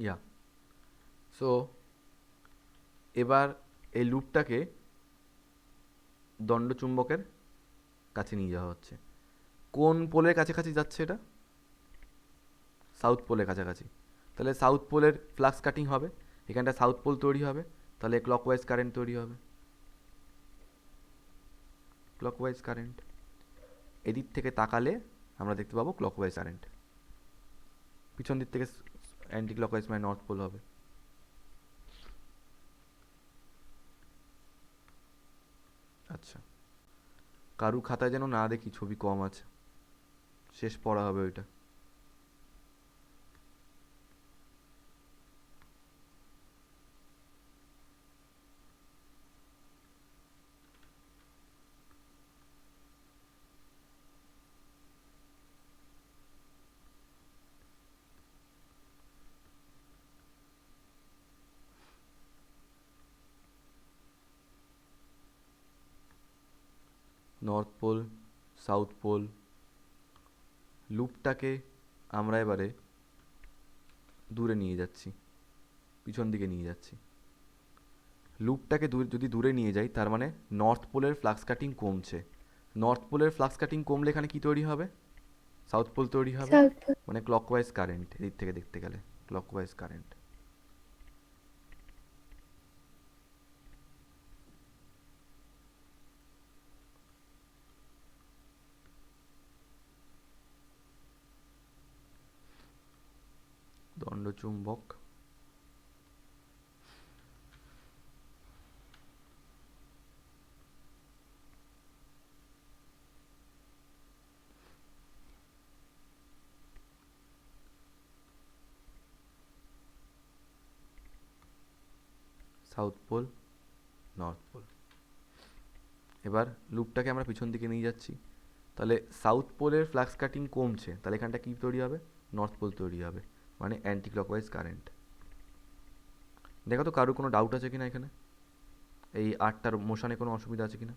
ইয়া, সো এবার এই লুপটাকে দণ্ডচুম্বকের কাছে নিয়ে যাওয়া হচ্ছে। কোন পোলের কাছাকাছি যাচ্ছে এটা? সাউথ পোলের কাছাকাছি। তাহলে সাউথ পোলের ফ্লাক্স কাটিং হবে, এখানটা সাউথ পোল তৈরি হবে, তাহলে ক্লকওয়াইজ কারেন্ট তৈরি হবে। ক্লকওয়াইজ কারেন্ট, এদিক থেকে তাকালে আমরা দেখতে পাবো ক্লকওয়াইজ কারেন্ট। পিছন দিক থেকে অ্যান্টি ক্লকওয়াইজ, মানে নর্থ পোল হবে। আচ্ছা, কারু খাতায় যেন না দেখি ছবি কম আছে, শেষ পড়া হবে ওইটা। নর্থ পোল, সাউথ পোল, লুপটাকে আমরা এবারে দূরে নিয়ে যাচ্ছি, পিছন দিকে নিয়ে যাচ্ছি। লুপটাকে যদি দূরে নিয়ে যাই, তার মানে নর্থ পোলের ফ্লাক্স কাটিং কমছে। নর্থ পোলের ফ্লাক্স কাটিং কমলে এখানে কি তৈরি হবে? সাউথ পোল তৈরি হবে, সাউথ পোল। মানে ক্লকওয়াইজ কারেন্ট। এদিক থেকে দেখতে গেলে ক্লকওয়াইজ কারেন্ট। দণ্ডচুম্বক, সাউথ পোল, নর্থ পোল। এবার লুপটাকে আমরা পিছন দিকে নিয়ে যাচ্ছি, তাহলে সাউথ পোলের ফ্লাক্স কাটিং কমছে, তাহলে এখানটা কী তৈরি হবে? নর্থ পোল তৈরি হবে, মানে অ্যান্টি ক্লকওয়াইজ কারেন্ট। দেখো তো কারো কোনো ডাউট আছে কিনা এখানে, এই আটটার মোশনে কোনো অসুবিধা আছে কিনা?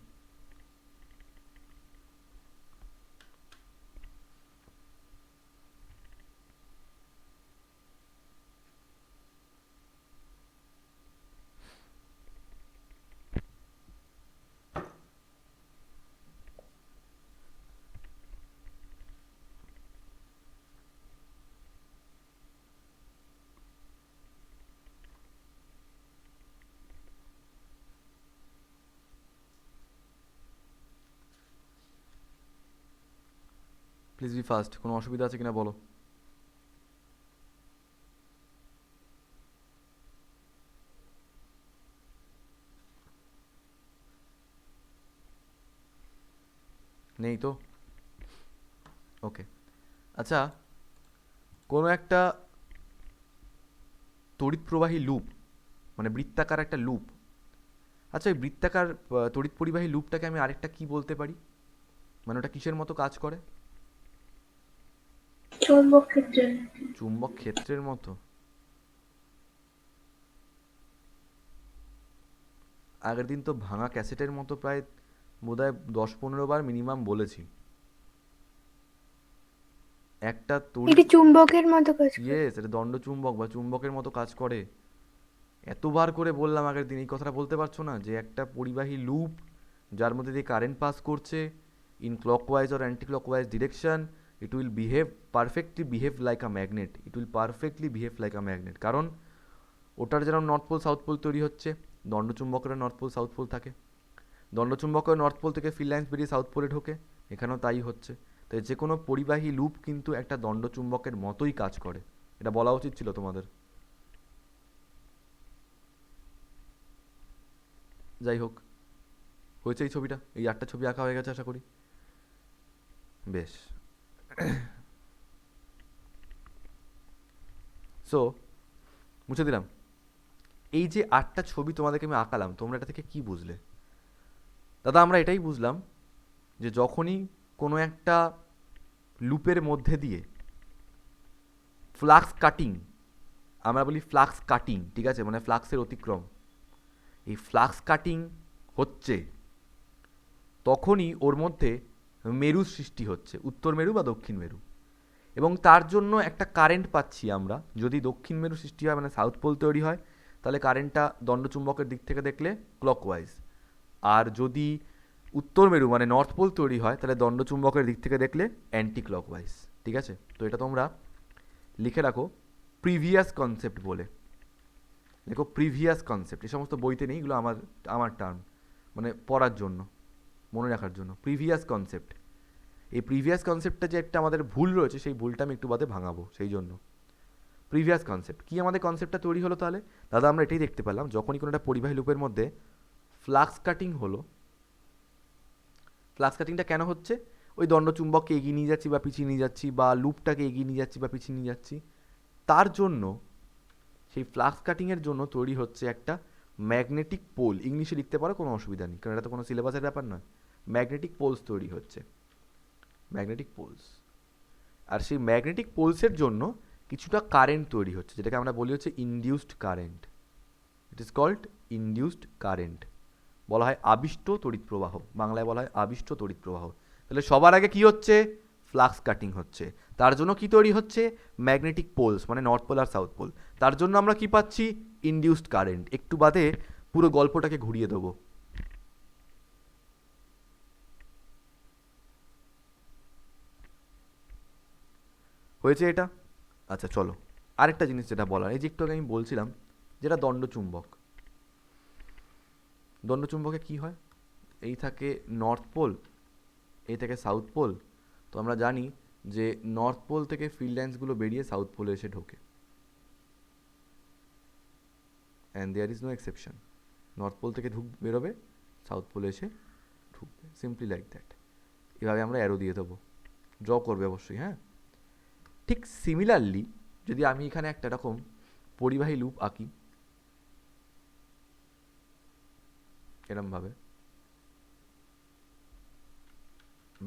প্লিজ বি ফাস্ট, কোনো অসুবিধা আছে কিনা বলো। নেই তো? ওকে, আচ্ছা, কোনো একটা তড়িৎ প্রবাহী লুপ, মানে বৃত্তাকার একটা লুপ। আচ্ছা, ওই বৃত্তাকার তড়িৎ পরিবাহী লুপটাকে আমি আরেকটা কি বলতে পারি? মানে ওটা কিসের মতো কাজ করে? চৌম্বক ক্ষেত্রের। চুম্বক ক্ষেত্রের মতো? আগের দিন তো ভাঙা ক্যাসেটের মতো প্রায় বোধহয় 10-15 বার মিনিমাম বলেছি। একটা তড়িৎ, এটি চুম্বকের মতো কাজ করে। ইয়েস, এটা দণ্ডচুম্বক বা চুম্বকের মতো কাজ করে। এতবার করে বললাম আগের দিন, এই কথাটা বলতে পারছো না যে একটা পরিবাহী লুপ যার মধ্যে দিয়ে কারেন্ট পাস করছে in clockwise or anti clockwise direction, it will behave like a magnet, it will perfectly behave like a magnet. কারণ ওটার যেরকম নর্থ পোল সাউথ পোল তৈরি হচ্ছে, দণ্ডচুম্বকেরও নর্থ পোল সাউথ পোল থাকে, দণ্ডচুম্বকের নর্থ পোল থেকে ফিল্ড লাইন্স বেরিয়ে সাউথ পোলে ঢোকে, এখানেও তাই হচ্ছে। তাই যে কোনো পরিবাহী লুপ কিন্তু একটা দণ্ডচুম্বকের মতোই কাজ করে। এটা বলা উচিত ছিল তোমাদের। যাই হোক, হয়েছে এই ছবিটা, এই 8টা ছবি আঁকা হয়ে গেছে আশা করি। বেশ, সো মুছে দিলাম। এই যে 8টা ছবি তোমাদেরকে আমি আঁকালাম, তোমরা এটা থেকে কি বুঝলে? দাদা আমরা এটাই বুঝলাম যে যখনই কোনো একটা লুপের মধ্যে দিয়ে ফ্লাক্স কাটিং, আমরা বলি ফ্লাক্স কাটিং, ঠিক আছে, মানে ফ্লাক্সের অতিক্রম, এই ফ্লাক্স কাটিং হচ্ছে তখনই ওর মধ্যে মেরু সৃষ্টি হচ্ছে, উত্তর মেরু বা দক্ষিণ মেরু, এবং তার জন্য একটা কারেন্ট পাচ্ছি আমরা। যদি দক্ষিণ মেরু সৃষ্টি হয় মানে সাউথ পোল তৈরি হয়, তাহলে কারেন্টটা দণ্ডচুম্বকের দিক থেকে দেখলে ক্লকওয়াইজ, আর যদি উত্তর মেরু মানে নর্থ পোল তৈরি হয় তাহলে দণ্ডচুম্বকের দিক থেকে দেখলে অ্যান্টি ক্লকওয়াইজ। ঠিক আছে, তো এটা তোমরা লিখে রাখো প্রিভিয়াস কনসেপ্ট বলে। দেখো প্রিভিয়াস কনসেপ্ট এই সমস্ত বইতে নেই, এগুলো আমার আমার টার্ম, মানে পড়ার জন্য, মনে রাখার জন্য। প্রিভিয়াস কনসেপ্ট, এই প্রিভিয়াস কনসেপ্টটা যে একটা আমাদের ভুল রয়েছে, সেই ভুলটা আমি একটু বাদে ভাঙাবো, সেই জন্য প্রিভিয়াস কনসেপ্ট। কী আমাদের কনসেপ্টটা তৈরি হলো তাহলে? দাদা আমরা এটাই দেখতে পেলাম, যখনই কোনো একটা পরিবাহী লুপের মধ্যে ফ্লাক্স কাটিং হলো, ফ্লাক্স কাটিংটা কেন হচ্ছে? ওই দণ্ডচুম্বককে এগিয়ে নিয়ে যাচ্ছি বা পিছিয়ে নিয়ে যাচ্ছি, বা লুপটাকে এগিয়ে নিয়ে যাচ্ছি বা পিছিয়ে নিয়ে যাচ্ছি, তার জন্য সেই ফ্লাক্স কাটিংয়ের জন্য তৈরি হচ্ছে একটা ম্যাগনেটিক পোল। ইংলিশে লিখতে পারো, কোনো অসুবিধা নেই, কারণ এটা তো কোনো সিলেবাসের ব্যাপার নয়। ম্যাগনেটিক পোলস তৈরি হচ্ছে, ম্যাগনেটিক পোলস। আর সেই ম্যাগনেটিক পোলসের জন্য কিছুটা কারেন্ট তৈরি হচ্ছে, যেটাকে আমরা বলি হচ্ছে induced current. It is called induced current, বলা হয় আবিষ্ট তড়িৎ প্রবাহ, বাংলায় বলা হয় আবিষ্ট তড়িৎ প্রবাহ। তাহলে সবার আগে কি হচ্ছে? ফ্লাক্স কাটিং হচ্ছে, তার জন্য কি তৈরি হচ্ছে? ম্যাগনেটিক পোলস, মানে নর্থ পোল আর সাউথ পোল। তার জন্য আমরা কি পাচ্ছি? Induced current. একটু বাদে পুরো গল্পটাকে ঘুরিয়ে দেবো। হয়েছে এটা? আচ্ছা চলো, আরেকটা জিনিস যেটা বলার, এই যে একটু আগে আমি বলছিলাম যেটা দণ্ডচুম্বক, দণ্ডচুম্বকে কি হয়? এই থাকে নর্থ পোল, এই থেকে সাউথ পোল। তো আমরা জানি যে নর্থ পোল থেকে ফিল্ড লাইন্সগুলো বেরিয়ে সাউথ পোলে এসে ঢোকে, and there is no exception. North pole থেকে বেরোবে, সাউথ পোলে এসে ঢুকবে, সিম্পলি লাইক দ্যাট। এভাবে আমরা অ্যারো দিয়ে দেবো, ড্র করবে অবশ্যই, হ্যাঁ। ঠিক সিমিলারলি যদি আমি এখানে একটা এরকম পরিবাহী লুপ আঁকি এরমভাবে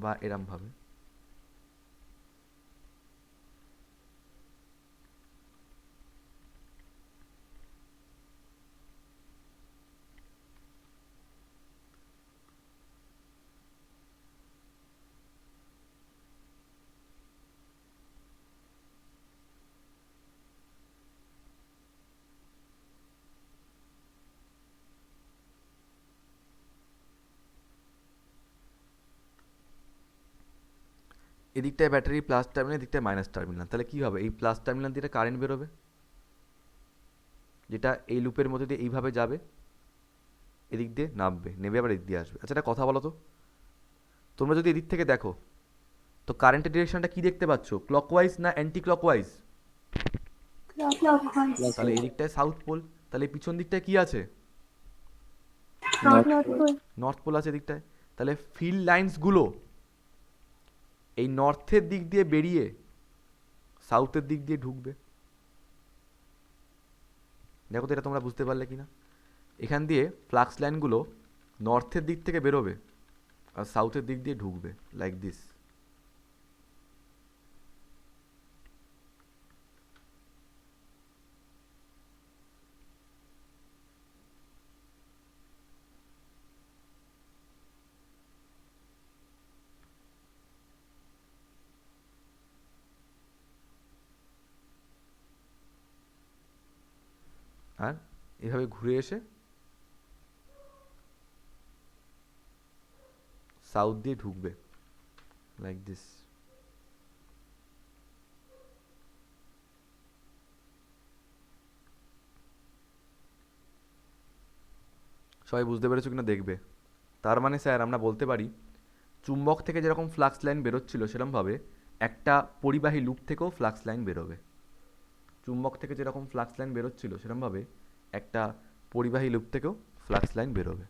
বা এরমভাবে, এদিকটায় ব্যাটারি প্লাস টার্মিনাল, এদিকটায় মাইনাস টার্মিনাল। তাহলে কী হবে? এই প্লাস টার্মিনাল দিয়ে কারেন্ট বেরোবে, যেটা এই লুপের মধ্যে দিয়ে এইভাবে যাবে, এদিক দিয়ে নামবে, নেবে আবার এদিক দিয়ে আসবে। আচ্ছা একটা কথা বলো তো, তোমরা যদি এদিক থেকে দেখো তো কারেন্টের ডিরেকশনটা কি দেখতে পাচ্ছ? ক্লকওয়াইজ না অ্যান্টি ক্লকওয়াইজ? তাহলে এদিকটায় সাউথ পোল, তাহলে পিছন দিকটায় কি আছে? নর্থ পোল আছে এদিকটায়। তাহলে ফিল্ড লাইন্সগুলো এই নর্থের দিক দিয়ে বেরিয়ে সাউথের দিক দিয়ে ঢুকবে। দেখো তো এটা তোমরা বুঝতে পারলে কি না? এখান দিয়ে ফ্লাক্স লাইনগুলো নর্থের দিক থেকে বেরোবে আর সাউথের দিক দিয়ে ঢুকবে, লাইক দিস। আর এভাবে ঘুরে এসে সাউথ দিয়ে ঢুকবে, লাইক দিস। সবাই বুঝতে পেরেছো কিনা দেখবে। তার মানে স্যার আমরা বলতে পারি চুম্বক থেকে যেরকম ফ্লাক্স লাইন বেরোচ্ছিল সেরকমভাবে একটা পরিবাহী লুপ থেকেও ফ্লাক্স লাইন বেরোবে। চুম্বক থেকে যেরকম ফ্লাক্স লাইন বেরোচ্ছিল সেরকমভাবে একটা পরিবাহী লুপ থেকেও ফ্লাক্স লাইন বেরোবে।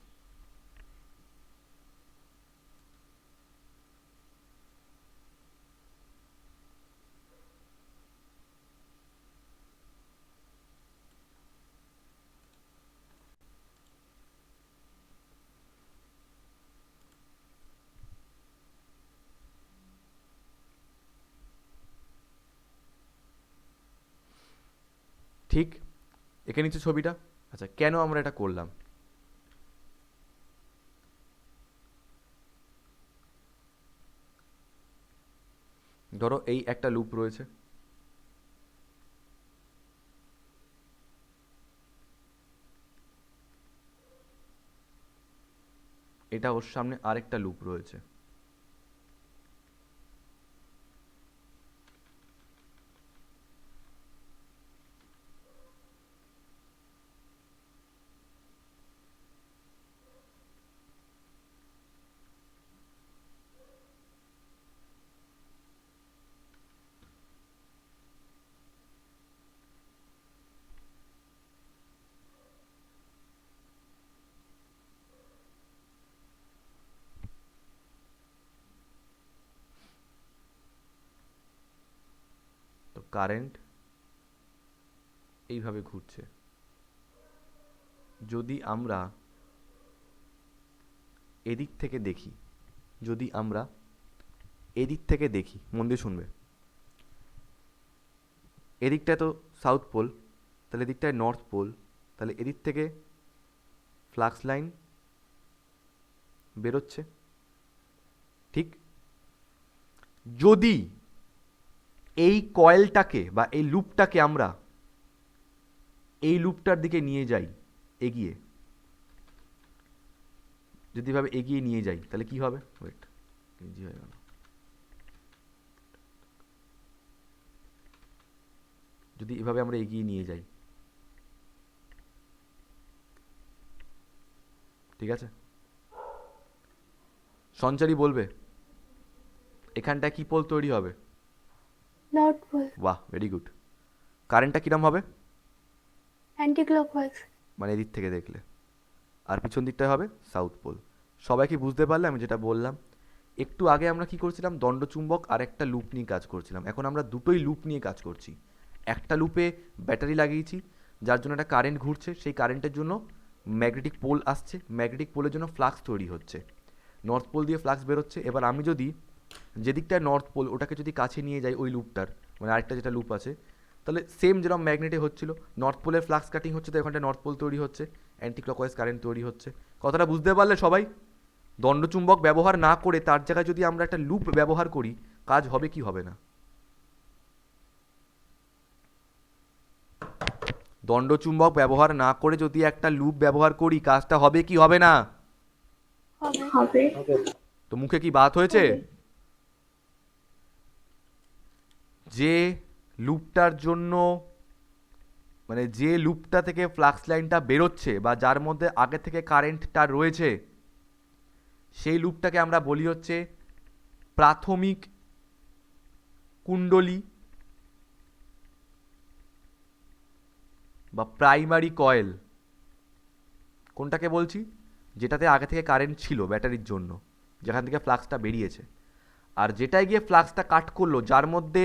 ঠিক এঁকে নিচ্ছে ছবিটা। আচ্ছা, কেন আমরা এটা করলাম? ধরো এই একটা লুপ রয়েছে, এটা ওর সামনে আরেকটা লুপ রয়েছে, তো কারেন্ট এইভাবে ঘুরছে। যদি আমরা এদিক থেকে দেখি, যদি আমরা এদিক থেকে দেখি, মন দিয়ে শুনবে, এদিকটায় তো সাউথ পোল, তাহলে এদিকটায় নর্থ পোল, তাহলে এদিক থেকে ফ্লাক্স লাইন বেরোচ্ছে, ঠিক? যদি এই কয়েলটাকে বা এই লুপটাকে আমরা এই লুপটার দিকে নিয়ে যাই, এগিয়ে, যদি এভাবে এগিয়ে নিয়ে যাই তাহলে কি হবে? ওয়েট, ইজি হয়ে গেল। যদি এভাবে আমরা এগিয়ে নিয়ে যাই, ঠিক আছে? সঞ্চারী বলবে এখানটায় কি পোল তৈরি হবে? North pole. বাহ, ভেরি গুড। কারেন্টটা কিরম হবে? Anti clockwise. মানে এদিক থেকে দেখলে। আর পিছন দিকটায় হবে সাউথ পোল। সবাই কি বুঝতে পারলে আমি যেটা বললাম? একটু আগে আমরা কি করছিলাম? দণ্ডচুম্বক আর একটা লুপ নিয়ে কাজ করছিলাম। এখন আমরা দুটোই লুপ নিয়ে কাজ করছি। একটা লুপে ব্যাটারি লাগিয়েছি, যার জন্য একটা কারেন্ট ঘুরছে, সেই কারেন্টের জন্য ম্যাগনেটিক পোল আসছে, ম্যাগনেটিক পোলের জন্য ফ্লাক্স তৈরি হচ্ছে, নর্থ পোল দিয়ে ফ্লাক্স বেরোচ্ছে। এবার আমি যদি যেদিকটায় নর্থ পোল ওটাকে যদি কাছে নিয়ে যাই ওই লুপটার, মানে আরেকটা যেটা লুপ আছে, তাহলে সেম যেরকম ম্যাগনেটে হচ্ছিল, নর্থ পোলের ফ্লাক্স কাটিং হচ্ছে, তো এখানটায় নর্থ পোল তৈরি হচ্ছে, অ্যান্টি ক্লকওয়াইজ কারেন্ট তৈরি হচ্ছে। কথাটা বুঝতে পারলে সবাই? দণ্ডচুম্বক ব্যবহার না করে তার জায়গায় যদি আমরা একটা লুপ ব্যবহার করি, কাজ হবে কি হবে না? দণ্ডচুম্বক ব্যবহার না করে যদি একটা লুপ ব্যবহার করি, কাজটা হবে কি হবে না? হবে। তো মুখে কি বাত হয়েছে? যে লুপটার জন্য, মানে যে লুপটা থেকে ফ্লাক্স লাইনটা বেরোচ্ছে বা যার মধ্যে আগে থেকে কারেন্টটা রয়েছে, সেই লুপটাকে আমরা বলি হচ্ছে প্রাথমিক কুণ্ডলী বা প্রাইমারি কয়েল। কোনটাকে বলছি? যেটাতে আগে থেকে কারেন্ট ছিল ব্যাটারির জন্য, যেখান থেকে ফ্লাক্সটা বেরিয়েছে। আর যেটায় গিয়ে ফ্লাক্সটা কাট করলো, যার মধ্যে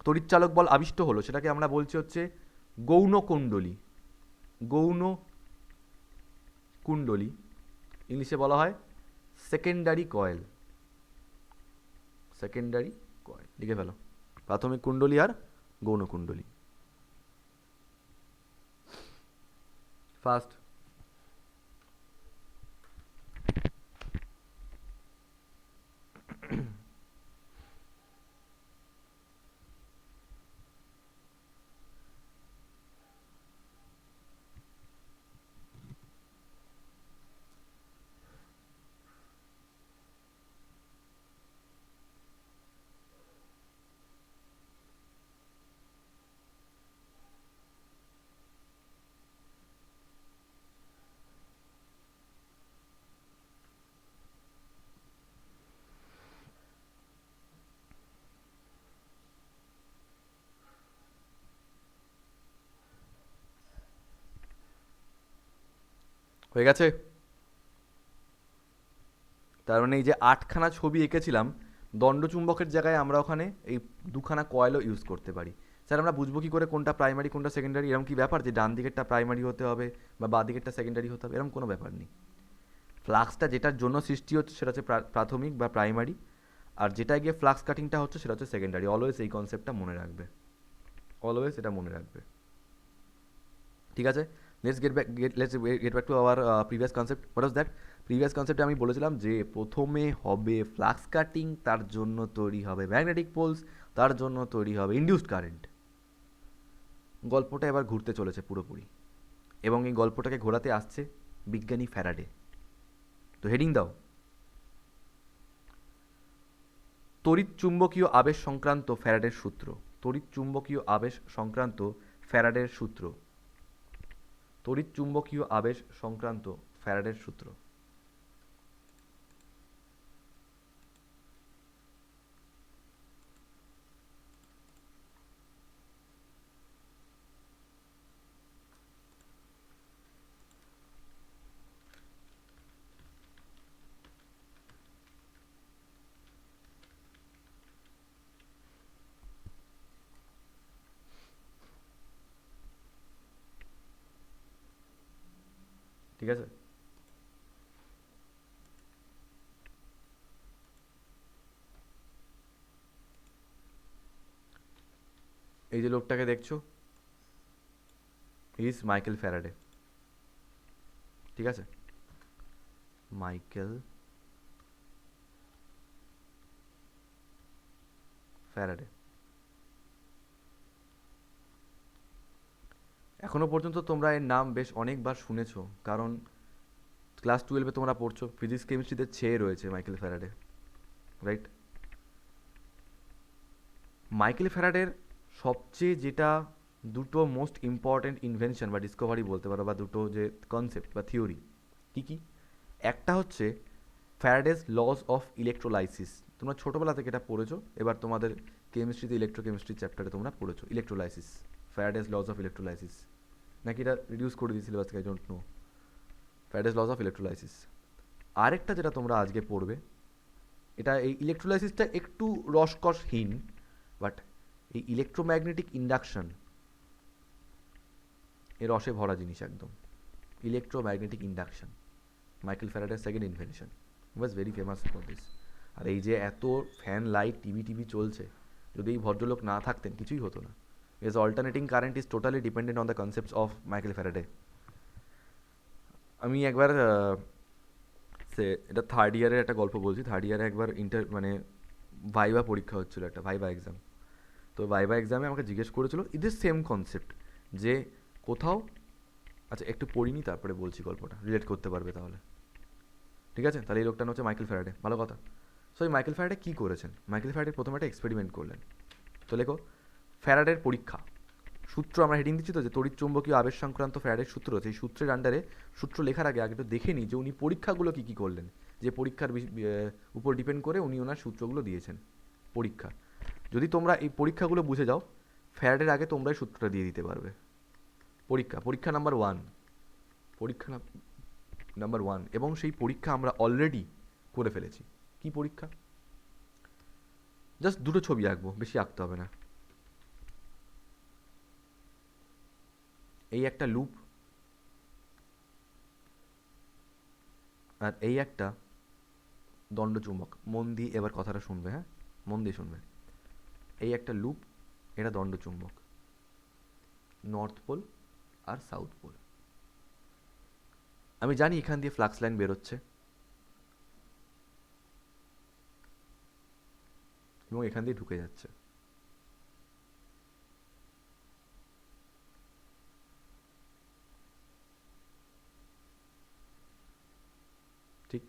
তড়িৎচালক বল আবিষ্ট হলো, সেটাকে আমরা বলছি হচ্ছে গৌণ কুণ্ডলী। গৌণ কুণ্ডলী ইংলিশে বলা হয় সেকেন্ডারি কয়েল। সেকেন্ডারি কয়েল লিখে ফেলো। প্রাথমিক কুণ্ডলী আর গৌণ কুণ্ডলী। ফার্স্ট, হয়ে গেছে? তার মানে এই যে 8খানা ছবি এঁকেছিলাম, দণ্ডচুম্বকের জায়গায় আমরা ওখানে এই 2খানা কয়েলও ইউজ করতে পারি। স্যার আমরা বুঝবো কি করে কোনটা প্রাইমারি কোনটা সেকেন্ডারি? এরকম কি ব্যাপার যে ডান দিকেরটা প্রাইমারি হতে হবে বা বাঁ দিকেরটা সেকেন্ডারি হতে হবে? এরকম কোনো ব্যাপার নেই। ফ্লাক্সটা যেটার জন্য সৃষ্টি হচ্ছে সেটা হচ্ছে প্রাথমিক বা প্রাইমারি, আর যেটা গিয়ে ফ্লাক্স কাটিংটা হচ্ছে সেটা হচ্ছে সেকেন্ডারি। অলওয়েজ এই কনসেপ্টটা মনে রাখবে, অলওয়েজ এটা মনে রাখবে। ঠিক আছে, let's get back to our previous concept. What was that? Previous কনসেপ্টে আমি বলেছিলাম যে প্রথমে হবে ফ্লাক্স কাটিং, তার জন্য তৈরি হবে ম্যাগনেটিক পোলস, তার জন্য তৈরি হবে ইনডিউসড কারেন্ট। গল্পটা এবার ঘুরতে চলেছে পুরোপুরি, এবং এই গল্পটাকে ঘোরাতে আসছে বিজ্ঞানী ফ্যারাডে। তো হেডিং দাও, তড়িৎ চুম্বকীয় আবেশ সংক্রান্ত ফ্যারাডের সূত্র। তড়িৎ চুম্বকীয় আবেশ সংক্রান্ত ফ্যারাডের সূত্র। তড়িৎ চুম্বকীয় আবেশ সংক্রান্ত ফ্যারাডের সূত্র। ঠিক আছে, এই যে লোকটাকে দেখছো, ইজ মাইকেল ফ্যারাডে। ঠিক আছে, মাইকেল ফ্যারাডে। এখনো পর্যন্ত তোমরা এর নাম বেশ অনেকবার শুনেছো, কারণ ক্লাস 12-এ তোমরা পড়ছো, ফিজিক্স কেমিস্ট্রিতে ছেয়ে রয়েছে মাইকেল ফ্যারাডে, রাইট? মাইকেল ফ্যারাডের সবচেয়ে যেটা দুটো মোস্ট ইম্পর্ট্যান্ট ইনভেনশন বা ডিসকভারি বলতে পারো, বা দুটো যে কনসেপ্ট বা থিওরি, কী কী? একটা হচ্ছে ফ্যারাডেজ লস অফ ইলেকট্রোলাইসিস। তোমরা ছোটোবেলা থেকে এটা পড়েছো, এবার তোমাদের কেমিস্ট্রিতে ইলেকট্রোকেমিস্ট্রি চ্যাপ্টারে তোমরা পড়েছো electrolysis, Faraday's laws of electrolysis. নাকি এটা রিডিউস করে দিই সিলেবাস থেকে? I don't know. Faraday's laws of electrolysis. আরেকটা যেটা তোমরা আজকে পড়বে, এটা এই ইলেকট্রোলাইসিসটা একটু রসকসহীন, বাট এই ইলেকট্রোম্যাগনেটিক ইন্ডাকশন এর রসে ভরা জিনিস একদম। ইলেকট্রোম্যাগনেটিক ইন্ডাকশন, মাইকেল ফ্যারাডের second invention, was very famous for this. আর এই যে এত ফ্যান লাইট টিভি চলছে, যদি এই ভদ্রলোক না থাকতেন কিছুই হতো না। As alternating current is totally dependent on the concepts of Michael Faraday. আমি একবার সে এটা থার্ড ইয়ারের একটা গল্প বলছি। থার্ড ইয়ারে একবার মানে ভাইবা পরীক্ষা হচ্ছিলো, একটা ভাইবা এক্সাম। তো ভাইবা এক্সামে আমাকে জিজ্ঞেস করেছিল ইট সেম কনসেপ্ট, যে কোথাও, আচ্ছা একটু পড়িনি তারপরে বলছি গল্পটা, রিলেট করতে পারবে তাহলে। ঠিক আছে, তাহলে এই লোকটা হচ্ছে মাইকেল ফ্যারাডে, ভালো কথা। সো এই মাইকেল ফ্যারাডে কী করেছেন? মাইকেল ফ্যারাডে প্রথমে একটা এক্সপেরিমেন্ট করলেন। তো লেখো ফ্যারাডের পরীক্ষা। সূত্র আমরা হেডিং দিচ্ছি তো, যে তড়িৎ চুম্বকীয় আবেশ সংক্রান্ত ফ্যারাডের সূত্র। সেই সূত্রের আন্ডারে সূত্র লেখার আগে একটু দেখে নিই যে উনি পরীক্ষাগুলো কী কী করলেন, যে পরীক্ষার উপর ডিপেন্ড করে উনি ওনার সূত্রগুলো দিয়েছেন। পরীক্ষা, যদি তোমরা এই পরীক্ষাগুলো বুঝে যাও, ফ্যারাডের আগে তোমরাই সূত্রটা দিয়ে দিতে পারবে। পরীক্ষা নাম্বার 1, পরীক্ষা নাম্বার 1, এবং সেই পরীক্ষা আমরা অলরেডি করে ফেলেছি। কি পরীক্ষা? জাস্ট দুটো ছবি আঁকবো, বেশি আঁকতে হবে না। এই একটা লুপ, আর এই একটা দণ্ডচুম্বক। মন দিয়ে এবার কথাটা শুনবে, হ্যাঁ, মন দিয়ে শুনবে। এই একটা লুপ, এটা দণ্ডচুম্বক, নর্থ পোল আর সাউথ পোল। আমি জানি এখান দিয়ে ফ্লাক্স লাইন বেরোচ্ছে, এবং এখান দিয়ে ঢুকে যাচ্ছে। ঠিক,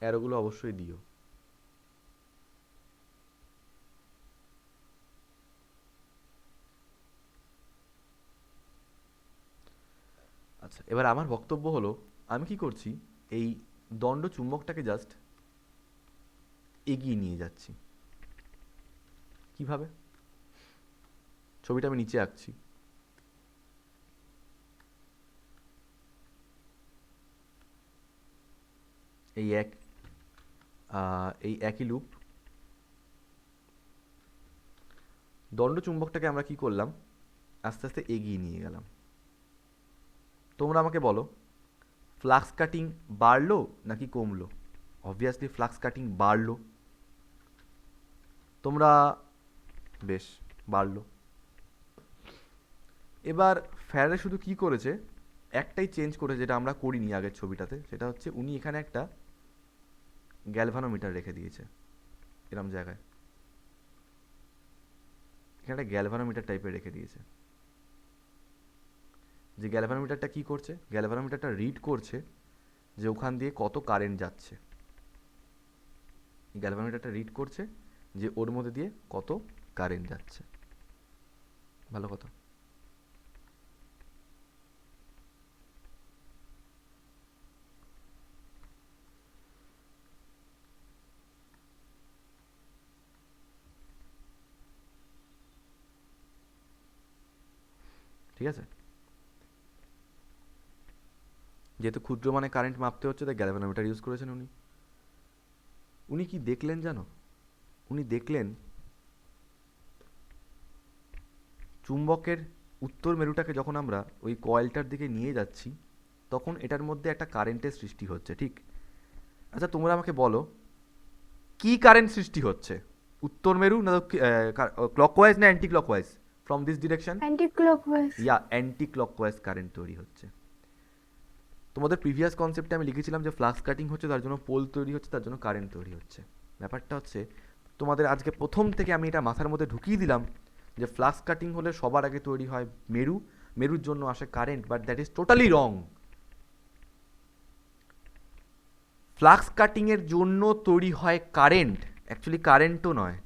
অ্যারোগুলো অবশ্যই দিও। আচ্ছা, এবার আমার বক্তব্য হলো, আমি কি করছি, এই দণ্ড চুম্বকটাকে জাস্ট এগিয়ে নিয়ে যাচ্ছি। কিভাবে? ছবিটা আমি নিচে আঁকছি। এই একই লুপ। দণ্ড চুম্বকটাকে আমরা কি করলাম, আস্তে আস্তে এগিয়ে নিয়ে গেলাম। তোমরা আমাকে বলো, ফ্লাক্স কাটিং বাড়লো নাকি কমলো? অবভিয়াসলি ফ্লাক্স কাটিং বাড়লো। তোমরা বেশ, বাড়লো। এবার ফ্যারাডে শুধু কি করেছে, একটাই চেঞ্জ করেছে, যেটা আমরা করিনি আগের ছবিটাতে। সেটা হচ্ছে উনি এখানে একটা গ্যালভানোমিটার রেখে দিয়েছে এরম জায়গায়। এখানে একটা গ্যালভানোমিটার টাইপের রেখে দিয়েছে। যে গ্যালভানোমিটারটা কি করছে, গ্যালভানোমিটারটা রিড করছে যে ওখান দিয়ে কত কারেন্ট যাচ্ছে। গ্যালভানোমিটারটা রিড করছে যে ওর মধ্যে দিয়ে কত কারেন্ট যাচ্ছে। ভালো কথা। ঠিক আছে, যেহেতু ক্ষুদ্র মানে কারেন্ট মাপতে হচ্ছে, তাই গ্যালভানোমিটার ইউজ করেছেন উনি। উনি কি দেখলেন জানো? উনি দেখলেন চুম্বকের উত্তর মেরুটাকে যখন আমরা ওই কয়েলটার দিকে নিয়ে যাচ্ছি, তখন এটার মধ্যে একটা কারেন্টের সৃষ্টি হচ্ছে, ঠিক? আচ্ছা তোমরা আমাকে বলো, কি কারেন্ট সৃষ্টি হচ্ছে? উত্তর মেরু না ক্লকওয়াইজ না anti clockwise? From this direction anti clockwise. Yeah anti clockwise current তৈরি হচ্ছে। তোমাদের প্রিভিয়াস কনসেপ্টে আমি লিখেছিলাম যে ফ্লাক্স কাটিং হচ্ছে, তার জন্য পোল তৈরি হচ্ছে, তার জন্য কারেন্ট তৈরি হচ্ছে। ব্যাপারটা হচ্ছে, তোমাদের আজকে প্রথম থেকে আমি এটা মাথার মধ্যে ঢুকিয়ে দিলাম যে ফ্লাক্স কাটিং হলে সবার আগে তৈরি হয় মেরু, মেরুর জন্য আসে current, but that is totally wrong. Flux কাটিংয়ের জন্য তৈরি হয় কারেন্ট, অ্যাকচুয়ালি কারেন্টও নয়।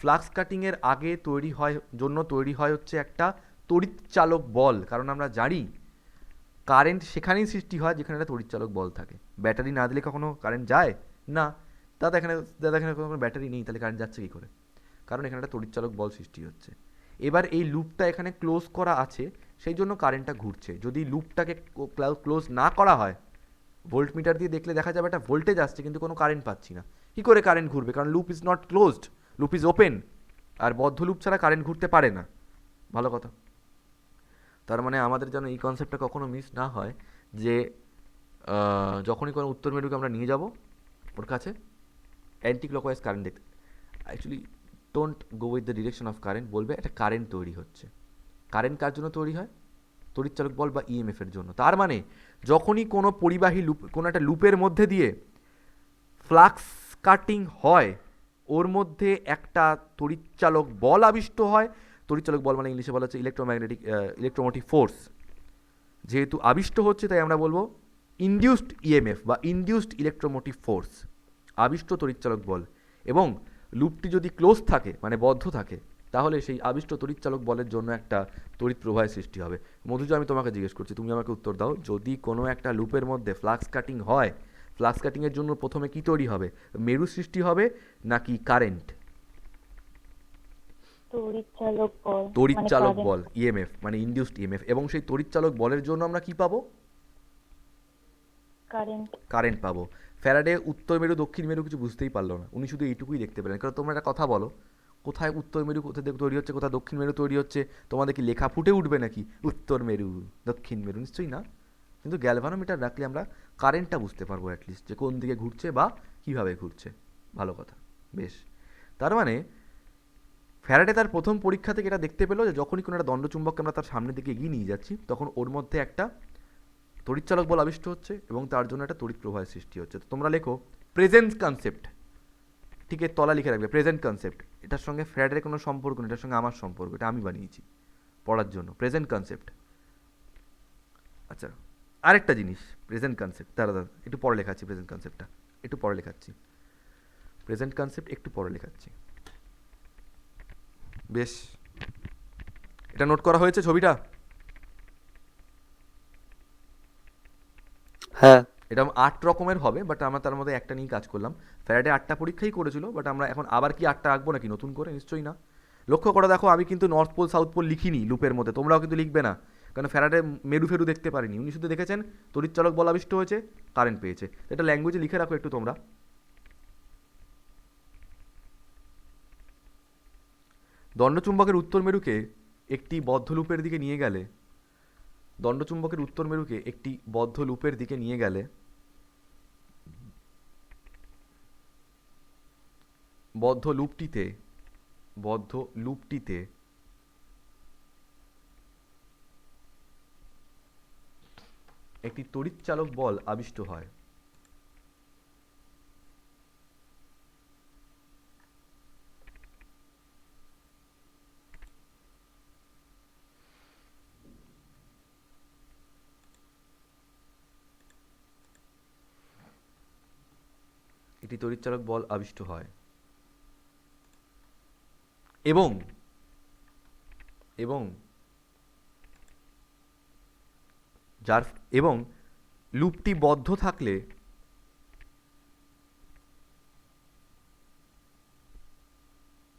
ফ্লাক্স কাটিংয়ের আগে তৈরি হয় হচ্ছে একটা তড়িৎচালক বল। কারণ আমরা জানি কারেন্ট সেখানেই সৃষ্টি হয় যেখানে একটা তড়িৎচালক বল থাকে। ব্যাটারি না দিলে কখনো কারেন্ট যায় না। দাদা এখানে কোনো ব্যাটারি নেই, তাহলে কারেন্ট যাচ্ছে কী করে? কারণ এখানে একটা তড়িৎচালক বল সৃষ্টি হচ্ছে। এবার এই লুপটা এখানে ক্লোজ করা আছে, সেই জন্য কারেন্টটা ঘুরছে। যদি লুপটাকে ক্লোজ না করা হয়, ভোল্টমিটার দিয়ে দেখলে দেখা যাবে একটা ভোল্টেজ আসছে কিন্তু কোনো কারেন্ট পাচ্ছি না। কী করে কারেন্ট ঘুরবে? কারণ loop is not closed, loop is open. আর বদ্ধ লুপ ছাড়া কারেন্ট ঘুরতে পারে না। ভালো কথা। তার মানে আমাদের যেন এই কনসেপ্টটা কখনো মিস না হয় যে যখনই কোনো উত্তর মেরুকে আমরা নিয়ে যাব ওর কাছে অ্যান্টি ক্লকওয়াইজ কারেন্ট দেখতে, actually don't go with the direction of current, বলবে একটা কারেন্ট তৈরি হচ্ছে। কারেন্ট কার জন্য তৈরি হয়? তড়িৎচালক বল বা ইএমএফের জন্য। তার মানে যখনই কোনো পরিবাহী লুপ, কোনো একটা লুপের মধ্যে দিয়ে ফ্লাক্স কাটিং হয়, ওর মধ্যে একটা তড়িৎচালক বল আবিষ্ট হয়। তড়িৎচালক বল মানে ইংলিশে বলা হচ্ছে ইলেকট্রোমোটিভ ফোর্স। যেহেতু আবিষ্ট হচ্ছে, তাই আমরা বলবো ইনডিউসড ইএমএফ বা ইনডিউসড ইলেকট্রোমোটিভ ফোর্স, আবিষ্ট তড়িৎচালক বল। এবং লুপটি যদি ক্লোজ থাকে মানে বদ্ধ থাকে, তাহলে সেই আবিষ্ট তড়িৎচালক বলের জন্য একটা তড়িৎ প্রবাহের সৃষ্টি হবে। মধুজ, আমি তোমাকে জিজ্ঞেস করছি, তুমি আমাকে উত্তর দাও, যদি কোনো একটা লুপের মধ্যে ফ্লাক্স কাটিং হয়, ফ্লাক্স কাটিংয়ের জন্য প্রথমে কি তৈরি হবে? মেরু সৃষ্টি হবে নাকি কারেন্ট? তড়িৎচালক বল, ইএমএফ মানে ইনডিউসড ইএমএফ। এবং সেই তড়িৎচালক বলের জন্য আমরা কি পাবো? কারেন্ট পাবো। ফ্যারাডে উত্তর মেরু দক্ষিণ মেরু কিছু বুঝতেই পারলো না, উনি শুধু এইটুকুই দেখতে পেলেন। কারণ তোমরা একটা কথা বলো, কোথায় উত্তর মেরু কোথায় তৈরি হচ্ছে, কোথায় দক্ষিণ মেরু তৈরি হচ্ছে, তোমাদের কি লেখা ফুটে উঠবে নাকি উত্তর মেরু দক্ষিণ মেরু? নিশ্চয়ই না। কিন্তু গ্যালভানোমিটার রাখলে আমরা কারেন্টটা বুঝতে পারবো অ্যাটলিস্ট, যে কোন দিকে ঘুরছে বা কীভাবে ঘুরছে। ভালো কথা, বেশ। তার মানে ফ্যারাডে তার প্রথম পরীক্ষা থেকে এটা দেখতে পেলো যে যখনই কোনো একটা দণ্ডচুম্বককে আমরা তার সামনের দিকে এগিয়ে নিয়ে যাচ্ছি, তখন ওর মধ্যে একটা তড়িৎচালক বল আবিষ্ট হচ্ছে এবং তার জন্য একটা তড়িৎ প্রবাহের সৃষ্টি হচ্ছে। তো তোমরা লেখো প্রেজেন্ট কনসেপ্ট, ঠিক এর তলা লিখে রাখবে প্রেজেন্ট কনসেপ্ট। এটার সঙ্গে ফ্যারাডের কোনো সম্পর্ক নেই, এটার সঙ্গে আমার সম্পর্ক, এটা আমি বানিয়েছি পড়ার জন্য। Present concept. আচ্ছা, আরেকটা জিনিস, প্রেজেন্ট কনসেপ্ট, দাঁড়া একটু পরে লেখাচ্ছি। প্রেজেন্ট কনসেপ্টটা একটু পরে লেখাচ্ছি। প্রেজেন্ট কনসেপ্ট একটু পরে লেখাচ্ছি। বেশ, এটা নোট করা হয়েছে ছবিটা? হ্যাঁ। এটা 8 রকমের হবে, বাট আমরা তার মধ্যে একটা নিয়েই কাজ করলাম। ফ্যারাডে 8টা পরীক্ষাই করেছিল, বাট আমরা এখন আবার কি 8টা আঁকবো নাকি নতুন করে? নিশ্চয়ই না। লক্ষ্য করে দেখো, আমি কিন্তু নর্থ পোল সাউথ পোল লিখিনি লুপের মধ্যে, তোমরাও কিন্তু লিখবে না, কারণ ফ্যারাডে মেরু ফেরু দেখতে পারিনি, উনি শুধু দেখেছেন তড়িৎচালক বল আবিষ্ট হয়েছে, কারেন্ট পেয়েছে। এটা ল্যাঙ্গুয়েজে লিখে রাখো একটু তোমরা। দণ্ডচুম্বকের উত্তর মেরুকে একটি বদ্ধ লুপের দিকে নিয়ে গেলে, দণ্ডচুম্বকের উত্তর মেরুকে একটি বদ্ধ লুপের দিকে নিয়ে গেলে বদ্ধ লুপটিতে বদ্ধ লুপটিতে একটি তড়িৎচালক বল আবিষ্ট হয়। একটি তড়িৎচালক বল আবিষ্ট হয় এবং এবং যার এবং লুপটি বদ্ধ থাকলে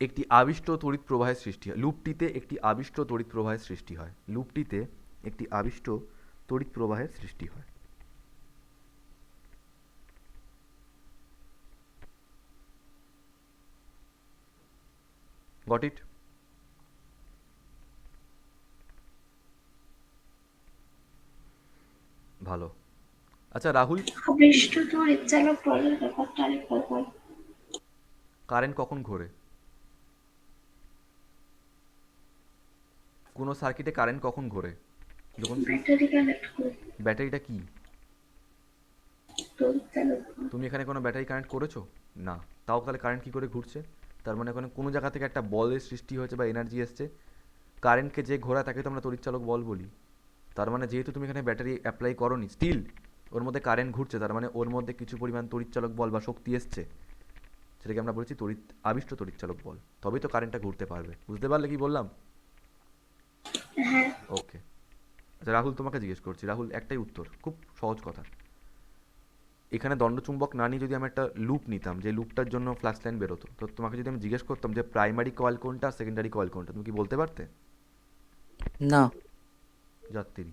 একটি আবিষ্ট তড়িৎ প্রবাহের সৃষ্টি হয়। লুপটিতে একটি আবিষ্ট তড়িৎ প্রবাহের সৃষ্টি হয়। লুপটিতে একটি আবিষ্ট তড়িৎ প্রবাহের সৃষ্টি হয়। Got it? ভালো। আচ্ছা রাহুল, আবিষ্ট তড়িৎচালক বলের ব্যাপারটা আরেকবার বল। কারেন্ট কখন ঘোরে? কোনো সার্কিটে কারেন্ট কখন ঘোরে? যখন ব্যাটারি কানেক্ট করে ব্যাটারিটা কি? তড়িৎচালক বল। তুমি এখানে কোনো ব্যাটারি কানেক্ট করেছো? না। তাও তাহলে কারেন্ট কি করে ঘুরছে? তার মানে ওখানে কোনো জায়গা থেকে একটা বলের সৃষ্টি হয়েছে বা এনার্জি এসছে। কারেন্টকে যে ঘোরায় তাকে তো আমরা তড়িৎচালক বল বলি। তার মানে যেহেতু তুমি এখানে ব্যাটারি অ্যাপ্লাই করোনি, স্টিল ওর মধ্যে কারেন্ট ঘুরছে, তার মানে ওর মধ্যে কিছু পরিমাণ তড়িৎচালক বল বা শক্তি এসছে, সেটাকে আমরা বলেছি আবিষ্ট তড়িৎচালক বল। তবেই তো কারেন্টটা ঘুরতে পারবে। বুঝতে পারলে কি বললাম? হ্যাঁ। ওকে। আচ্ছা রাহুল, তোমাকে জিজ্ঞেস করছি। রাহুল, একটাই উত্তর, খুব সহজ কথা। এখানে দণ্ডচুম্বক না নিয়ে যদি আমি একটা লুপ নিতাম, যে লুপটার জন্য ফ্লাক্স লাইন বেরোতো, তো তোমাকে যদি আমি জিজ্ঞেস করতাম যে প্রাইমারি কয়েল কোনটা আর সেকেন্ডারি কয়েল কোনটা, তুমি কি বলতে পারতে? না। যাত্রী,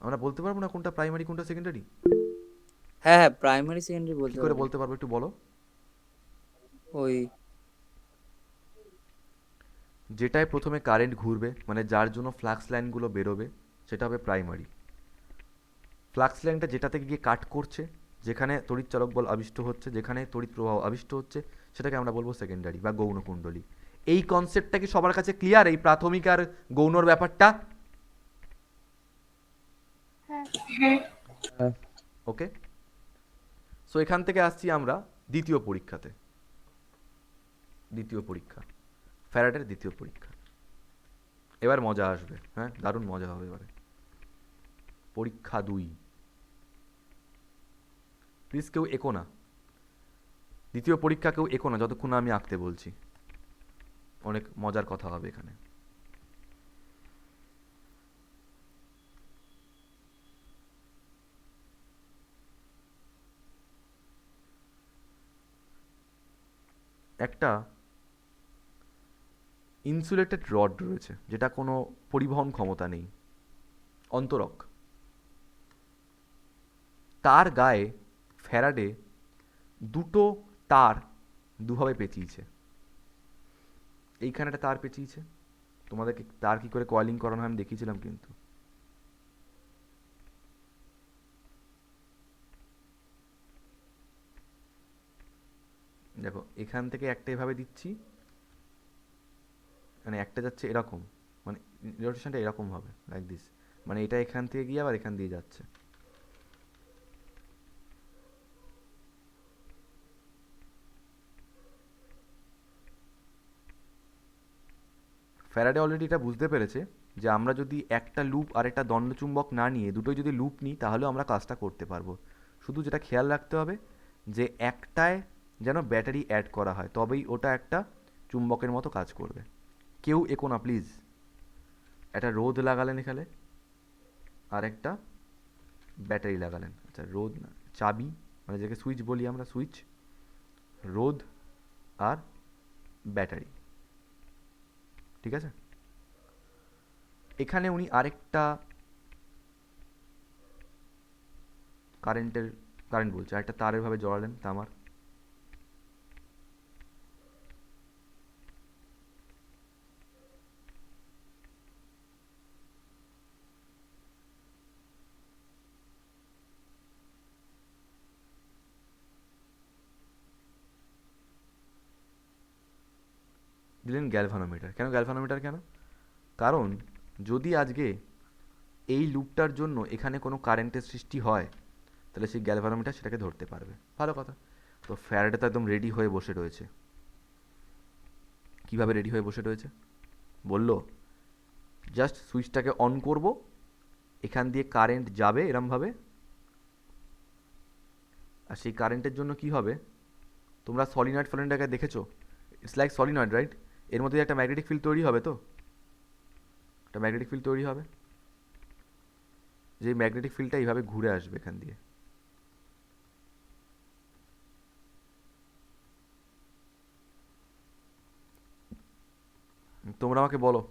আমরা বলতে পারবো না কোনটা প্রাইমারি কোনটা সেকেন্ডারি? হ্যাঁ হ্যাঁ, প্রাইমারি সেকেন্ডারি কি বলতে করে পারবো। বলতে পারবো একটু বলো? ওই যেটায় প্রথমে কারেন্ট ঘুরবে, মানে যার জন্য ফ্লাক্স লাইনগুলো বেরোবে, সেটা হবে প্রাইমারি। ফ্লাক্স লাইনটা যেটা থেকে গিয়ে কাট করছে, যেখানে তড়িৎচালক বল আবিষ্ট হচ্ছে, যেখানে তড়িৎ প্রবাহ আবিষ্ট হচ্ছে, সেটাকে আমরা বলবো সেকেন্ডারি বা গৌণ কুণ্ডলী। এই কনসেপ্টটা কি সবার কাছে ক্লিয়ার, এই প্রাথমিক আর গৌণর ব্যাপারটা? হ্যাঁ। ওকে। সো এখান থেকে আসছি আমরা দ্বিতীয় পরীক্ষাতে। দ্বিতীয় পরীক্ষা, ফ্যারাডের দ্বিতীয় পরীক্ষা। এবার মজা আসবে, হ্যাঁ, দারুণ মজা হবে এবারে। পরীক্ষা 2। প্লিজ কেউ একো না, দ্বিতীয় পরীক্ষা কেউ একো না যতক্ষণ না আমি আঁকতে বলছি। অনেক মজার কথা হবে এখানে। একটা ইনসুলেটেড রড রয়েছে, যেটা কোনো পরিবহন ক্ষমতা নেই, অন্তরক। তার গায়ে ফ্যারাডে দুটো তার দুভাবে পেঁচিয়েছে। এইখানে একটা তার পেঁচিয়েছে, তোমাদেরকে তার কি করে কয়েলিং করানো হয় আমি দেখিয়েছিলাম কিন্তু। দেখো এখান থেকে একটা এভাবে দিচ্ছি, মানে একটা যাচ্ছে এরকম, মানে রোটেশনটা এরকম হবে, লাইক দিস। মানে এটা এখান থেকে গিয়ে আবার এখান দিয়ে যাচ্ছে। ফ্যারাডে অলরেডি এটা বুঝতে পেরেছে যে আমরা যদি একটা লুপ আর একটা দণ্ডচুম্বক না নিয়ে দুটোই যদি লুপ নিই, তাহলেও আমরা কাজটা করতে পারবো। শুধু যেটা খেয়াল রাখতে হবে যে একটায় যেন ব্যাটারি অ্যাড করা হয়, তবেই ওটা একটা চুম্বকের মতো কাজ করবে। কেউ একো না প্লিজ। একটা রোদ লাগালেন এখানে, আর একটা ব্যাটারি লাগালেন। আচ্ছা রোদ না, চাবি, মানে যেটাকে সুইচ বলি আমরা, সুইচ, রোদ আর ব্যাটারি। ঠিক আছে, এখানে উনি আরেকটা কারেন্ট বলছে, আরেকটা তারের ভাবে জড়ালেন তামার। দিলেন গ্যালভানোমিটার। কেন গ্যালভানোমিটার কেন? কারণ যদি আজকে এই লুপটার জন্য এখানে কোনো কারেন্টের সৃষ্টি হয়, তাহলে সেই গ্যালভানোমিটার সেটাকে ধরতে পারবে। ভালো কথা। তো ফ্যারাডে তো একদম রেডি হয়ে বসে রয়েছে। কিভাবে রেডি হয়ে বসে রয়েছে? বলল জাস্ট সুইচটাকে অন করব, এখান দিয়ে কারেন্ট যাবে এরমভাবে, আর সেই কারেন্টের জন্য কি হবে, তোমরা সলিনয়েডটাকে দেখেছো? It's like solenoid, right? এর মধ্যে একটা ম্যাগনেটিক ফিল্ড তৈরি হবে, তো একটা ম্যাগনেটিক ফিল্ড তৈরি হবে, যে ম্যাগনেটিক ফিল্ডটা এইভাবে ঘুরে আসবে এখান দিয়ে। তোমরা আমাকে বলো,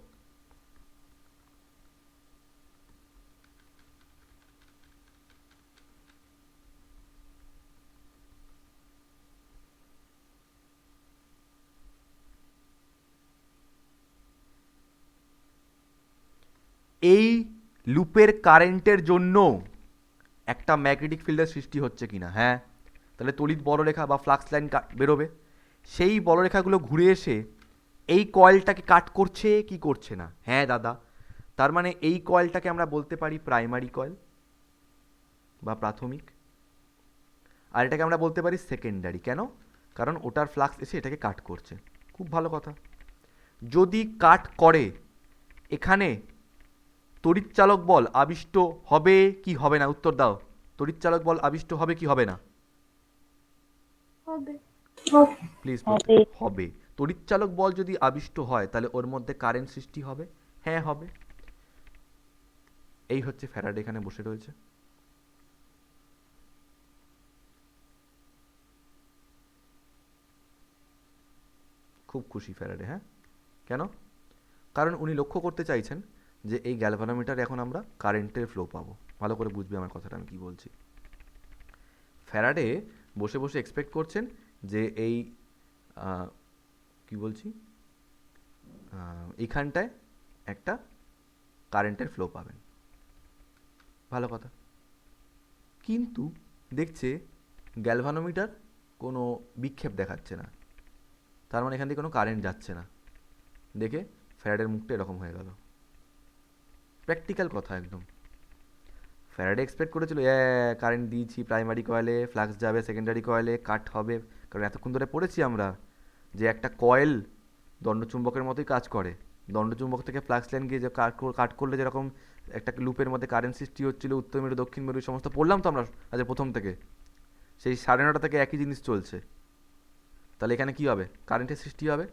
এই লুপের কারেন্টের জন্য একটা ম্যাগনেটিক ফিল্ডের সৃষ্টি হচ্ছে কিনা? হ্যাঁ। তাহলে তড়িৎ বলরেখা বা ফ্লাক্স লাইন বেরোবে, সেই বলরেখাগুলো ঘুরে এসে এই কয়েলটাকে কাট করছে কি করছে না? হ্যাঁ দাদা। তার মানে এই কয়েলটাকে আমরা বলতে পারি প্রাইমারি কয়েল বা প্রাথমিক, আর এটাকে আমরা বলতে পারি সেকেন্ডারি। কেন? কারণ ওটার ফ্লাক্স এসে এটাকে কাট করছে। খুব ভালো কথা। যদি কাট করে, এখানে তড়িৎচালক বল আবিষ্ট হবে কি হবে না? উত্তর দাও। তড়িৎচালক বল আবিষ্ট হবে কি হবে না? হবে। প্লিজ হবে। তড়িৎচালক বল যদি আবিষ্ট হয়, তাহলে ওর মধ্যে কারেন্ট সৃষ্টি হবে। হ্যাঁ হবে। এই হচ্ছে ফ্যারাডে এখানে বসে রয়েছে। খুব খুশি ফ্যারাডে। হ্যাঁ, কেন? কারণ উনি লক্ষ্য করতে চাইছেন যে এই গ্যালভানোমিটারে এখন আমরা কারেন্টের ফ্লো পাবো। ভালো করে বুঝবে আমার কথাটা আমি কি বলছি। ফ্যারাডে বসে বসে এক্সপেক্ট করছেন যে এই কি বলছি, এইখানটায় একটা কারেন্টের ফ্লো পাবেন। ভালো কথা। কিন্তু দেখছে গ্যালভানোমিটার কোনো বিক্ষেপ দেখাচ্ছে না, তার মানে এখান থেকে কোনো কারেন্ট যাচ্ছে না। দেখে ফ্যারাডের মুখটা এরকম হয়ে গেল। প্র্যাকটিক্যাল কথা একদম। ফ্যারাডে এক্সপেক্ট করেছিল কারেন্ট দিয়েছি প্রাইমারি কয়েলে, ফ্লাক্স যাবে সেকেন্ডারি কয়েলে, কাট হবে। কারণ এতক্ষণ ধরে পড়েছি আমরা যে একটা কয়েল দণ্ডচুম্বকের মতোই কাজ করে। দণ্ডচুম্বক থেকে ফ্লাক্স লাইন গিয়ে যে কাট করলে যেরকম একটা লুপের মধ্যে কারেন্ট সৃষ্টি হচ্ছিল, উত্তর মেরু দক্ষিণ মেরু সমস্ত পড়লাম তো আমরা আজ প্রথম থেকে। সেই 9:30 থেকে একই জিনিস চলছে। তাহলে এখানে কি হবে? কারেন্টের সৃষ্টি হবে।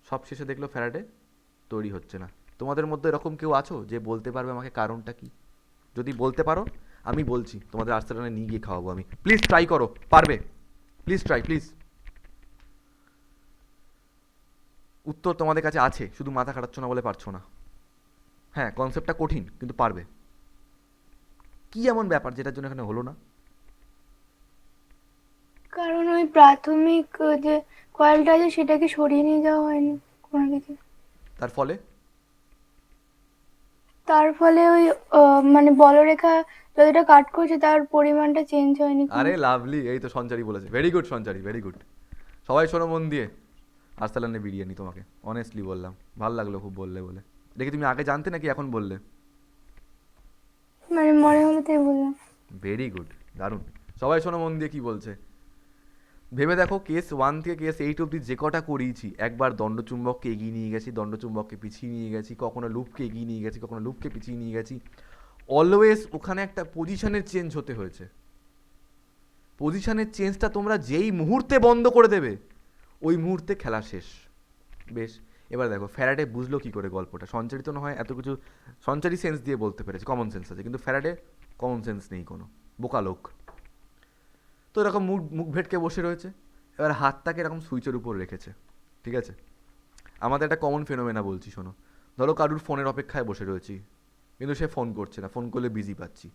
সব শেষে দেখলো ফ্যারাডে তৈরি হচ্ছে না। তোমাদের মধ্যে এরকম কেউ আছো যে বলতে পারবে আমাকে কারণটা কি? যদি বলতে পারো, আমি বলছি তোমাদের আর্সেনালে নিয়ে গিয়ে খাওয়াবো আমি। প্লিজ ট্রাই করো, পারবে। Please try, please. উত্তর তোমাদের কাছে আছে, শুধু মাথা খাটাচ্ছ না বলে পারছো না। হ্যাঁ, কনসেপ্টটা কঠিন কিন্তু পারবে। কি এমন ব্যাপার যেটার জন্য এখানে হলো না? কারণ ওই প্রাথমিক যে কয়েলটা আছে সেটাকে সরিয়ে নিয়ে যাওয়া হয়নি কোনো দিকে। তার ফলে তার ফলে ওই মানে বলরেখা যতটা কাট করছে তার পরিমাণটা চেঞ্জ হয়নি কোনো। আরে লাভলি, এই তো সঞ্চারী বলেছে। ভেরি গুড সঞ্চারী, ভেরি গুড। সবাই শোনো মন দিয়ে। আর্সেনালে বিরিয়ানি তোমাকে অনেস্টলি বললাম, ভালো লাগলো খুব বললে বলে। দেখি তুমি আগে জানতে নাকি এখন বললে? মানে মনে হলো তাই বললাম। ভেরি গুড, দারুণ। সবাই শোনো মন দিয়ে কি বলছে। ভেবে দেখো, কেস 1 থেকে কেস 8 অবধি যে কটা করিয়েছি, একবার দণ্ডচুম্বককে এগিয়ে নিয়ে গেছি, দণ্ডচুম্বককে পিছিয়ে নিয়ে গেছি, কখনো লুপকে এগিয়ে নিয়ে গেছি, কখনো লুপকে পিছিয়ে নিয়ে গেছি। অলওয়েজ ওখানে একটা পজিশনের চেঞ্জ হতে হয়েছে। পজিশনের চেঞ্জটা তোমরা যেই মুহূর্তে বন্ধ করে দেবে, ওই মুহূর্তে খেলা শেষ। বেশ, এবার দেখো ফ্যারাডে বুঝলো কি করে গল্পটা। সঞ্চারিত না হয় এত কিছু সঞ্চারী সেন্স দিয়ে বলতে পেরেছে, কমন সেন্স আছে, কিন্তু ফ্যারাডে কমন সেন্স নেই কোনো, বোকা লোক। তো এরকম মুখ মুখ ভেটকে বসে রয়েছে। এবার হাতটাকে এরকম সুইচের উপর রেখেছে। ঠিক আছে? আমাদের একটা কমন ফেনোমেনা বলছি, শোনো। ধরো কারুর ফোনের অপেক্ষায় বসে রয়েছি, কিন্তু সে ফোন করছে না, ফোন করলে বিজি পাচ্ছি,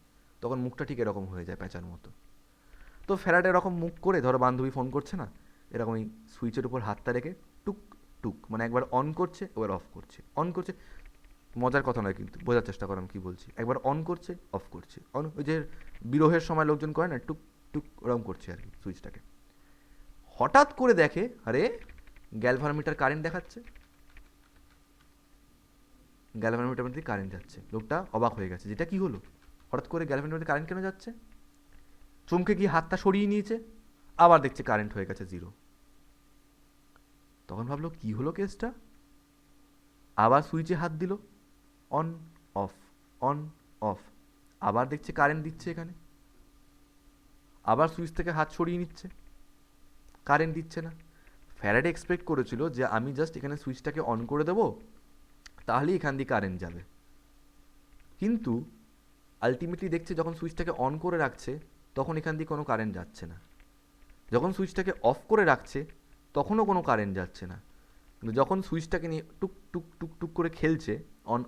তখন মুখটা ঠিক এরকম হয়ে যায় প্যাঁচার মতো। তো ফ্যারাডে এরকম মুখ করে, ধরো বান্ধবী ফোন করছে না, এরকম এই সুইচের উপর হাতটা রেখে টুক টুক, মানে একবার অন করছে, একবার অফ করছে, অন করছে। মজার কথা নয় কিন্তু, বোঝার চেষ্টা করো আমি কী বলছি। একবার অন করছে, অফ করছে, অন, ওই যে বিরহের সময় লোকজন করে না, টুক টুক ওরকম করছে আর কি সুইচটাকে। হঠাৎ করে দেখে, আরে গ্যালভানোমিটার কারেন্ট দেখাচ্ছে, গ্যালভানোমিটার মধ্যে কারেন্ট যাচ্ছে। লোকটা অবাক হয়ে গেছে, যেটা কি হলো, হঠাৎ করে গ্যালভানোমিটার কারেন্ট কেন যাচ্ছে? চমকে গিয়ে হাতটা সরিয়ে নিয়েছে, আবার দেখছে কারেন্ট হয়ে গেছে 0। তখন ভাবলো কি হলো কেসটা, আবার সুইচে হাত দিল, অন অফ, অন অফ, আবার দেখছে কারেন্ট দিচ্ছে এখানে, আবার সুইচ থেকে হাত সরিয়ে নিচ্ছে, কারেন্ট দিচ্ছে না। ফ্যারাডে এক্সপেক্ট করেছিল যে আমি জাস্ট এখানে সুইচটাকে অন করে দেবো, তাহলেই এখান দিয়ে কারেন্ট যাবে। কিন্তু আলটিমেটলি দেখছে যখন সুইচটাকে অন করে রাখছে, তখন এখান দিয়ে কোনো কারেন্ট যাচ্ছে না। যখন সুইচটাকে অফ করে রাখছে, তখনও কোনো কারেন্ট যাচ্ছে না। কিন্তু যখন সুইচটাকে নিয়ে টুক টুক টুক টুক করে খেলছে, অন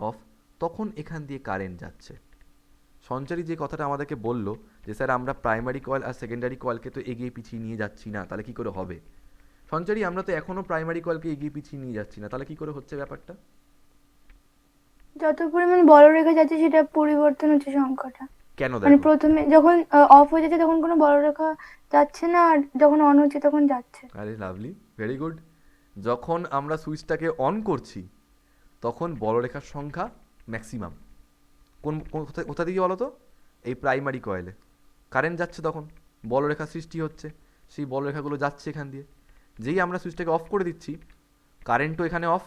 অফ, তখন এখান দিয়ে কারেন্ট যাচ্ছে। সঞ্চারী যে কথাটা আমাদেরকে বলল যে স্যার আমরা প্রাইমারি কয়েল আর সেকেন্ডারি কয়েলকে তো এগিয়ে পিছিয়ে নিয়ে যাচ্ছি না, তাহলে কি করে হবে? সঞ্চারী, আমরা তো এখনও প্রাইমারি কয়েলকে এগিয়ে পিছিয়ে নিয়ে যাচ্ছি না, তাহলে কি করে হচ্ছে ব্যাপারটা? যত পরিমাণ বড় রেখা যাচ্ছে সেটা পরিবর্তন হচ্ছে সংখ্যাটা। কেন মানে দেখো, প্রথমে যখন অফ হয়ে যাচ্ছে তখন কোনো বড় রেখা যাচ্ছে না, আর যখন অন হচ্ছে তখন যাচ্ছে। আরে লাভলি, ভেরি গুড। যখন আমরা সুইচটাকে অন করছি, তখন বড় রেখার সংখ্যা ম্যাক্সিমাম। কোথা দিয়ে বলো তো? এই প্রাইমারি কয়েলে কারেন্ট যাচ্ছে, তখন বড় রেখা সৃষ্টি হচ্ছে, সেই বড় রেখাগুলো যাচ্ছে এখান দিয়ে। যেই আমরা সুইচটাকে অফ করে দিচ্ছি, কারেন্টও এখানে অফ,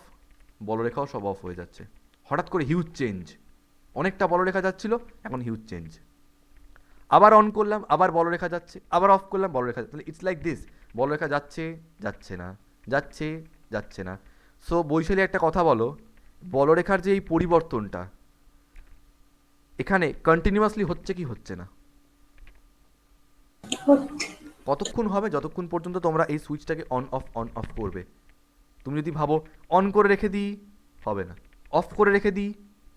বড় রেখাও সব অফ হয়ে যাচ্ছে। হঠাৎ করে হিউজ চেঞ্জ, অনেকটা বড় রেখা যাচ্ছিল, এখন হিউজ চেঞ্জ। আবার অন করলাম, আবার বড় রেখা যাচ্ছে, আবার অফ করলাম, বড় রেখা, তাহলে ইটস লাইক দিস, বড় রেখা যাচ্ছে, যাচ্ছে না, যাচ্ছে, যাচ্ছে না। সো বৈশালী একটা কথা বলো, বড় রেখার যে এই পরিবর্তনটা এখানে কন্টিনিউয়াসলি হচ্ছে কি হচ্ছে না? কতক্ষণ হবে? যতক্ষণ পর্যন্ত তোমরা এই সুইচটাকে অন অফ করবে। তুমি যদি ভাবো অন করে রেখে দিই, হবে না। অফ করে রেখে দিই,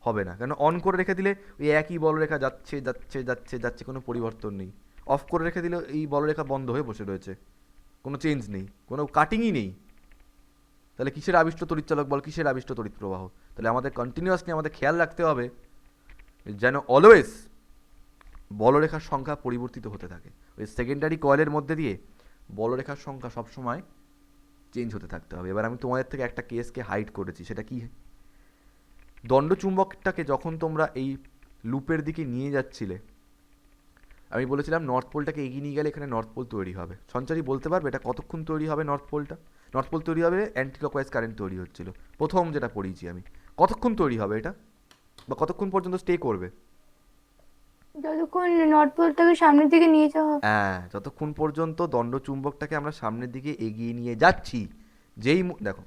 হবে না। কেন? অন করে রেখে দিলে ওই একই বলরেখা যাচ্ছে যাচ্ছে যাচ্ছে যাচ্ছে, কোনো পরিবর্তন নেই। অফ করে রেখে দিলে এই বলরেখা বন্ধ হয়ে বসে রয়েছে, কোনো চেঞ্জ নেই, কোনো কাটিংই নেই। তাহলে কিসের আবিষ্ট তড়িৎচালক বল, কিসের আবিষ্ট তড়িৎ প্রবাহ? তাহলে আমাদের কন্টিনিউয়াসলি আমাদের খেয়াল রাখতে হবে যেন অলওয়েজ বলরেখার সংখ্যা পরিবর্তিত হতে থাকে। ওই সেকেন্ডারি কয়েলের মধ্যে দিয়ে বলরেখার সংখ্যা সবসময় চেঞ্জ হতে থাকতে হবে। এবার আমি তোমাদের থেকে একটা কেসকে হাইড করেছি, সেটা কি? দণ্ডচুম্বকটাকে যখন তোমরা এই লুপের দিকে নিয়ে যাচ্ছিলে, আমি বলেছিলাম নর্থ পোলটাকে এগিয়ে নিয়ে গেলে এখানে নর্থ পোল তৈরি হবে। সঞ্চারী বলতে পারবে এটা কতক্ষণ তৈরি হবে? নর্থ পোলটা, নর্থ পোল তৈরি হবে, অ্যান্টি ক্লকওয়াইজ কারেন্ট তৈরি হচ্ছিল প্রথম যেটা পড়িয়েছি আমি। কতক্ষণ তৈরি হবে এটা, বা কতক্ষণ পর্যন্ত স্টে করবে? যতক্ষণ নর্থ পোলটাকে সামনের দিকে নিয়ে যাওয়া। হ্যাঁ, যতক্ষণ পর্যন্ত দণ্ডচুম্বকটাকে আমরা সামনের দিকে এগিয়ে নিয়ে যাচ্ছি। দেখো,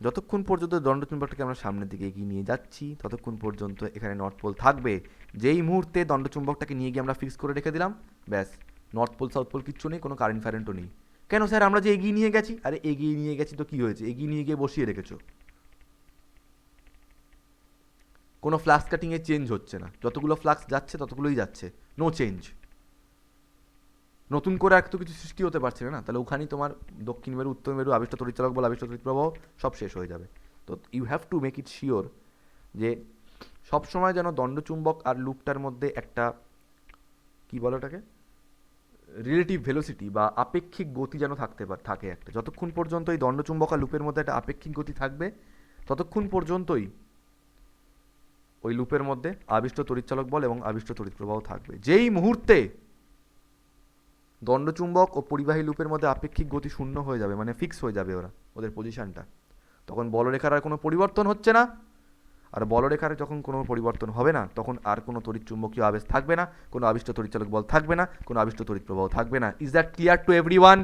যতক্ষণ পর্যন্ত দণ্ডচুম্বকটাকে আমরা সামনের দিকে এগিয়ে নিয়ে যাচ্ছি, ততক্ষণ পর্যন্ত এখানে নর্থ পোল থাকবে। যেই মুহূর্তে দণ্ডচুম্বকটাকে নিয়ে গিয়ে আমরা ফিক্স করে রেখে দিলাম, ব্যাস, নর্থ পোল সাউথ পোল কিচ্ছু নেই, কোনো কারেন্ট ফ্যারেন্টও নেই। কেন স্যার, আমরা যে এগিয়ে নিয়ে গেছি? আরে এগিয়ে নিয়ে গেছি তো কি হয়েছে? এগিয়ে নিয়ে গিয়ে বসিয়ে রেখেছো, কোনো ফ্লাক্স কাটিংয়ে চেঞ্জ হচ্ছে না। যতগুলো ফ্লাক্স যাচ্ছে ততগুলোই যাচ্ছে, নো চেঞ্জ। নতুন করে আর তো কিছু সৃষ্টি হতে পারছে না। তাহলে ওখানেই তোমার দক্ষিণ মেরু, উত্তর মেরু, আবিষ্ট তড়িৎচালক বল, আবিষ্ট তড়িৎ প্রবাহ সব শেষ হয়ে যাবে। তো you have to make it sure যে সবসময় যেন দণ্ডচুম্বক আর লুপটার মধ্যে একটা, কি বলো ওটাকে, রিলেটিভ ভেলোসিটি বা আপেক্ষিক গতি যেন থাকে একটা। যতক্ষণ পর্যন্ত এই দণ্ডচুম্বক আর লুপের মধ্যে একটা আপেক্ষিক গতি থাকবে, ততক্ষণ পর্যন্তই ওই লুপের মধ্যে আবিষ্ট তড়িৎচালক বল এবং আবিষ্ট তড়িৎ প্রবাহ থাকবে। যেই মুহূর্তে দণ্ডচুম্বক ও পরিবাহী লুপের মধ্যে আপেক্ষিক গতি শূন্য হয়ে যাবে, মানে ফিক্স হয়ে যাবে ওদের পজিশনটা, তখন বলরেখার আর কোনো পরিবর্তন হচ্ছে না। আর বলরেখার যখন কোনো পরিবর্তন হবে না, তখন আর কোনো তড়িৎচুম্বকীয় আবেশ থাকবে না, কোনো আবিষ্ট তড়িৎচালক বল থাকবে না, কোনো আবিষ্ট তড়িৎ প্রবাহ থাকবে না। Is that clear to everyone?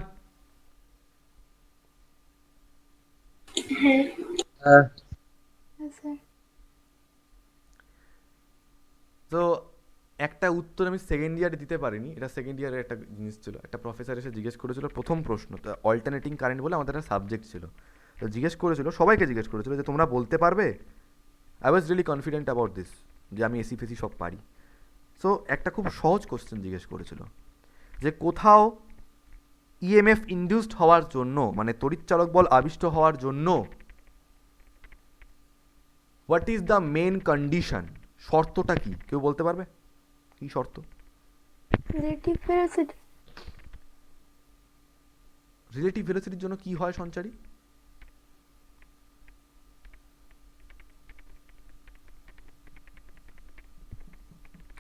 হ্যাঁ হ্যাঁ স্যার। তো একটা উত্তর আমি সেকেন্ড ইয়ারে দিতে পারিনি, এটা সেকেন্ড ইয়ারের একটা জিনিস ছিল। একটা প্রফেসর এসে জিজ্ঞেস করেছিল প্রথম প্রশ্ন, অল্টারনেটিং কারেন্ট বলে আমাদের একটা সাবজেক্ট ছিল। তো জিজ্ঞেস করেছিল, সবাইকে জিজ্ঞেস করেছিল যে তোমরা বলতে পারবে। I was really confident about this, যে আমি এসি ফেসি সব পারি। সো একটা খুব সহজ কোশ্চেন জিজ্ঞেস করেছিল, যে কোথাও ইএমএফ ইনডিউসড হওয়ার জন্য, মানে তড়িৎচালক বল আবিষ্ট হওয়ার জন্য, what is the main condition, শর্তটা কি? কেউ বলতে পারবে কি শর্ত? Relative velocity. রিলেটিভ ভেলোসিটির জন্য কি হয় সঞ্চারী?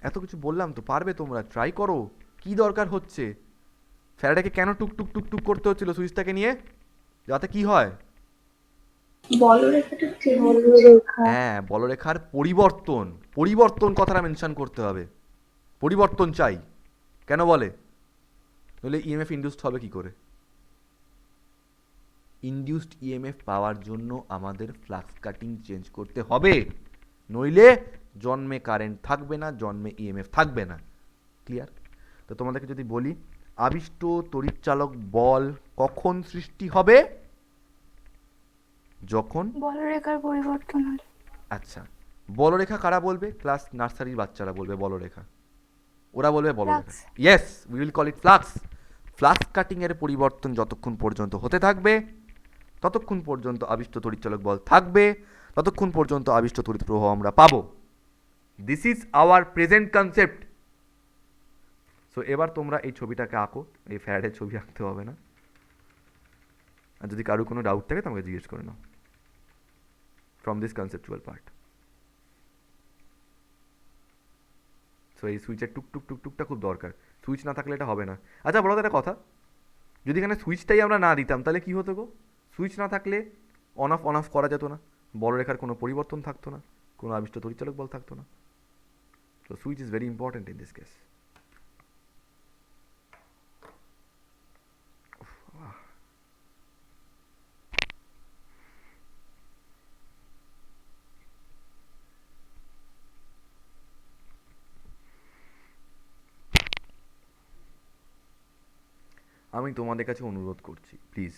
এত কিছু বললাম তো, পারবে তোমরা, ট্রাই করো। কি দরকার হচ্ছে? ফ্যারাডেকে কেন টুক টুক টুক টুক করতে হচ্ছিল সুইচটাকে নিয়ে? যাতে কি হয়? বলরেখাটা বলরেখা। হ্যাঁ, বলরেখার পরিবর্তন। পরিবর্তন কথাটা মেনশন করতে হবে। পরিবর্তন চাই। কেন বলে? নইলে ইএমএফ ইনডিউসড হবে কি করে? ইনডিউসড ইএমএফ পাওয়ার জন্য আমাদের ফ্লাক্স কাটিং চেঞ্জ করতে হবে, নইলে জন্মে কারেন্ট থাকবে না, জন্মে ইএমএফ থাকবে না। ক্লিয়ার? তো তোমাদেরকে যদি বলি, আবিষ্ট তড়িৎচালক বল কখন সৃষ্টি হবে? যখন, বলরেখার পরিবর্তন হলে। আচ্ছা, বলরেখা কারা বলবে? ক্লাস নার্সারির বাচ্চারা বলবে বলরেখা। ওরা বলবে বলরেখা। Flux. Yes, we will call it flux. Flux cutting এর পরিবর্তন যতক্ষণ পর্যন্ত হতে থাকবে, ততক্ষণ পর্যন্ত আবিষ্ট তড়িৎচালক বল থাকবে, ততক্ষণ পর্যন্ত আবিষ্ট তড়িৎ প্রবাহ আমরা পাবো। This is our present concept. So এবার তোমরা এই ছবিটাকে আঁকো। এই ফ্যারাডের ছবি আঁকতে হবে না। আর যদি কারো কোনো ডাউট থাকে তোমাকে জিজ্ঞেস করে নাও from this conceptual part. So এই সুইচের টুক টুক টুক টুকটা খুব দরকার। সুইচ না থাকলে এটা হবে না। আচ্ছা বলো তো একটা কথা, যদি এখানে সুইচটাই আমরা না দিতাম তাহলে কি হতো গো? সুইচ না থাকলে অন অফ করা যেত না, বলরেখার কোনো পরিবর্তন থাকতো না, কোনো আবিষ্ট তড়িৎচালক বল থাকতো না। তো switch is very important in this case. আমি তোমাদের কাছে অনুরোধ করছি, প্লিজ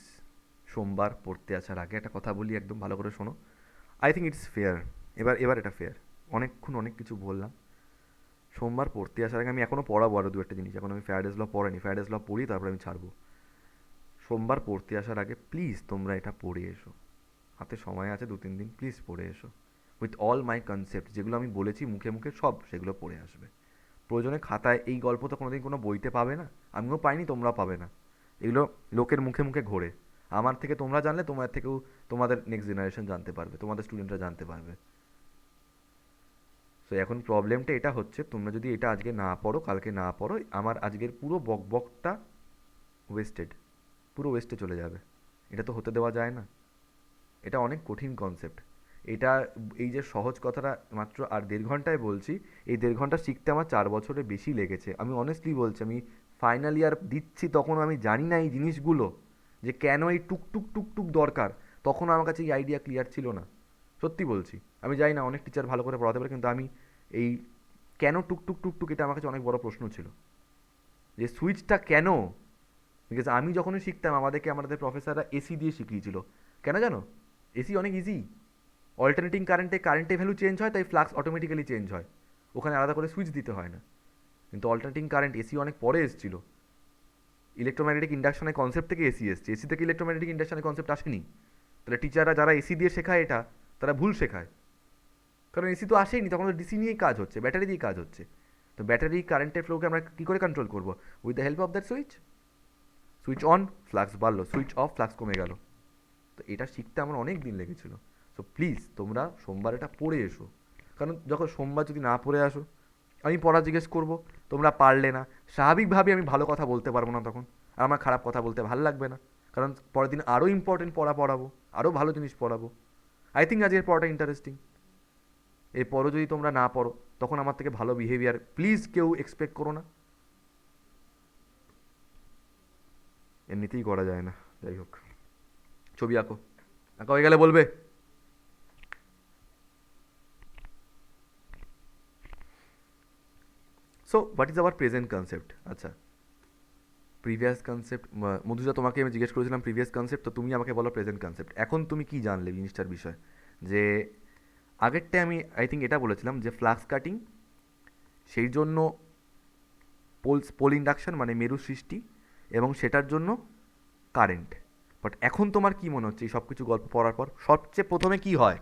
সোমবার পড়তে আসার আগে একটা কথা বলি, একদম ভালো করে শোনো। I think it's fair. এবার এটা ফেয়ার। অনেকক্ষণ অনেক কিছু বললাম। সোমবার পড়তে আসার আগে আমি এখনও পড়াবো আরও দু একটা জিনিস। এখন আমি ফ্যারাডেস ল পড়াইনি, ফ্যারাডেস ল পড়ি তারপরে আমি ছাড়বো। সোমবার পড়তে আসার আগে প্লিজ তোমরা এটা পড়ে এসো। হাতে সময় আছে 2-3 দিন, প্লিজ পড়ে এসো। উইথ অল মাই কনসেপ্ট যেগুলো আমি বলেছি মুখে মুখে সব সেগুলো পড়ে আসবে। প্রয়োজনে খাতায়, এই গল্প তো কোনোদিন কোনো বইতে পাবে না, আমিও পাইনি, তোমরা পাবে না। এগুলো লোকের মুখে মুখে ঘোরে। আমার থেকে তোমরা জানলে তোমার থেকেও তোমাদের নেক্সট জেনারেশন জানতে পারবে, তোমাদের স্টুডেন্টরা জানতে পারবে। সো এখন প্রবলেমটা এটা হচ্ছে, তোমরা যদি এটা আজকে না পড়ো, কালকে না পড়ো, আমার আজকের পুরো বকবকটা ওয়েস্টেড, পুরো ওয়েস্টে চলে যাবে। এটা তো হতে দেওয়া যায় না। এটা অনেক কঠিন কনসেপ্ট। এটা, এই যে সহজ কথাটা মাত্র আর 1.5 ঘন্টায় বলছি, এই 1.5 ঘন্টা শিখতে আমার 4 বছরের বেশি লেগেছে। আমি অনেস্টলি বলছি, আমি ফাইনাল ইয়ার দিচ্ছি তখন আমি জানি না এই জিনিসগুলো, যে কেন এই টুক টুক টুক টুক দরকার। তখন আমার কাছে এই আইডিয়া ক্লিয়ার ছিল না, সত্যি বলছি। আমি জানি না, অনেক টিচার ভালো করে পড়াতে পারে, কিন্তু আমি এই কেন টুক টুক টুক টুক, এটা আমার কাছে অনেক বড় প্রশ্ন ছিল, যে সুইচটা কেন। বিকজ আমি যখনই শিখতাম আমাদের প্রফেসররা এসি দিয়ে শিখিয়েছিল। কেন জানো? এসি অনেক ইজি। অল্টারনেটিং কারেন্টে ভ্যালু চেঞ্জ হয়, তাই ফ্লাক্স অটোমেটিক্যালি চেঞ্জ হয়, ওখানে আলাদা করে সুইচ দিতে হয় না। কিন্তু অল্টারনেটিং কারেন্ট এসি অনেক পরে এসেছিল। ইলেকট্রোম্যাগনেটিক ইন্ডাকশনের কনসেপ্ট থেকে এসি এসছে, এসি থেকে ইলেকট্রোম্যাগনেটিক ইন্ডাকশনের কনসেপ্ট আসেনি। তাহলে টিচাররা যারা এসি দিয়ে শেখায় এটা, তারা ভুল শেখায়। কারণ এসি তো আসেনি, তখন তো ডিসি নিয়েই কাজ হচ্ছে, ব্যাটারি দিয়ে কাজ হচ্ছে। তো ব্যাটারি কারেন্টের ফ্লোকে আমরা কী করে কন্ট্রোল করবো? With the help of that switch. Switch on, flux বাড়লো, সুইচ অফ, ফ্লাক্স কমে গেল। তো এটা শিখতে আমার অনেক দিন লেগেছিলো। সো প্লিজ তোমরা সোমবার এটা পড়ে এসো। কারণ যখন সোমবার যদি না পড়ে আসো, আমি পড়া জিজ্ঞেস করবো, তোমরা পারলে না, স্বাভাবিকভাবে আমি ভালো কথা বলতে পারবো না তখন, আর আমার খারাপ কথা বলতে ভালো লাগবে না। কারণ পরের দিন আরও ইম্পর্টেন্ট পড়াবো, আরও ভালো জিনিস পড়াবো। আই থিঙ্ক আজকের পড়াটা ইন্টারেস্টিং। এরপরও যদি তোমরা না পড়ো, তখন আমার থেকে ভালো বিহেভিয়ার প্লিজ কেউ এক্সপেক্ট করো না। এমনিতেই করা যায় না। যাই হোক, ছবি আঁকো। আঁকা হয়ে গেলে বলবে। So what is our present concept? আচ্ছা, প্রিভিয়াস কনসেপ্ট, মধুজা তোমাকে আমি জিজ্ঞেস করেছিলাম প্রিভিয়াস কনসেপ্ট, তো তুমি আমাকে বলো প্রেজেন্ট কনসেপ্ট। এখন তুমি কি জানলে জিনিসটার বিষয়? যে আগেরটায় আমি আই থিঙ্ক এটা বলেছিলাম যে ফ্লাক্স কাটিং, সেই জন্য পোল ইন্ডাকশন মানে মেরু সৃষ্টি, এবং সেটার জন্য কারেন্ট। বাট এখন তোমার কি মনে হচ্ছে এই সব কিছু গল্প পড়ার পর সবচেয়ে প্রথমে কি হয়?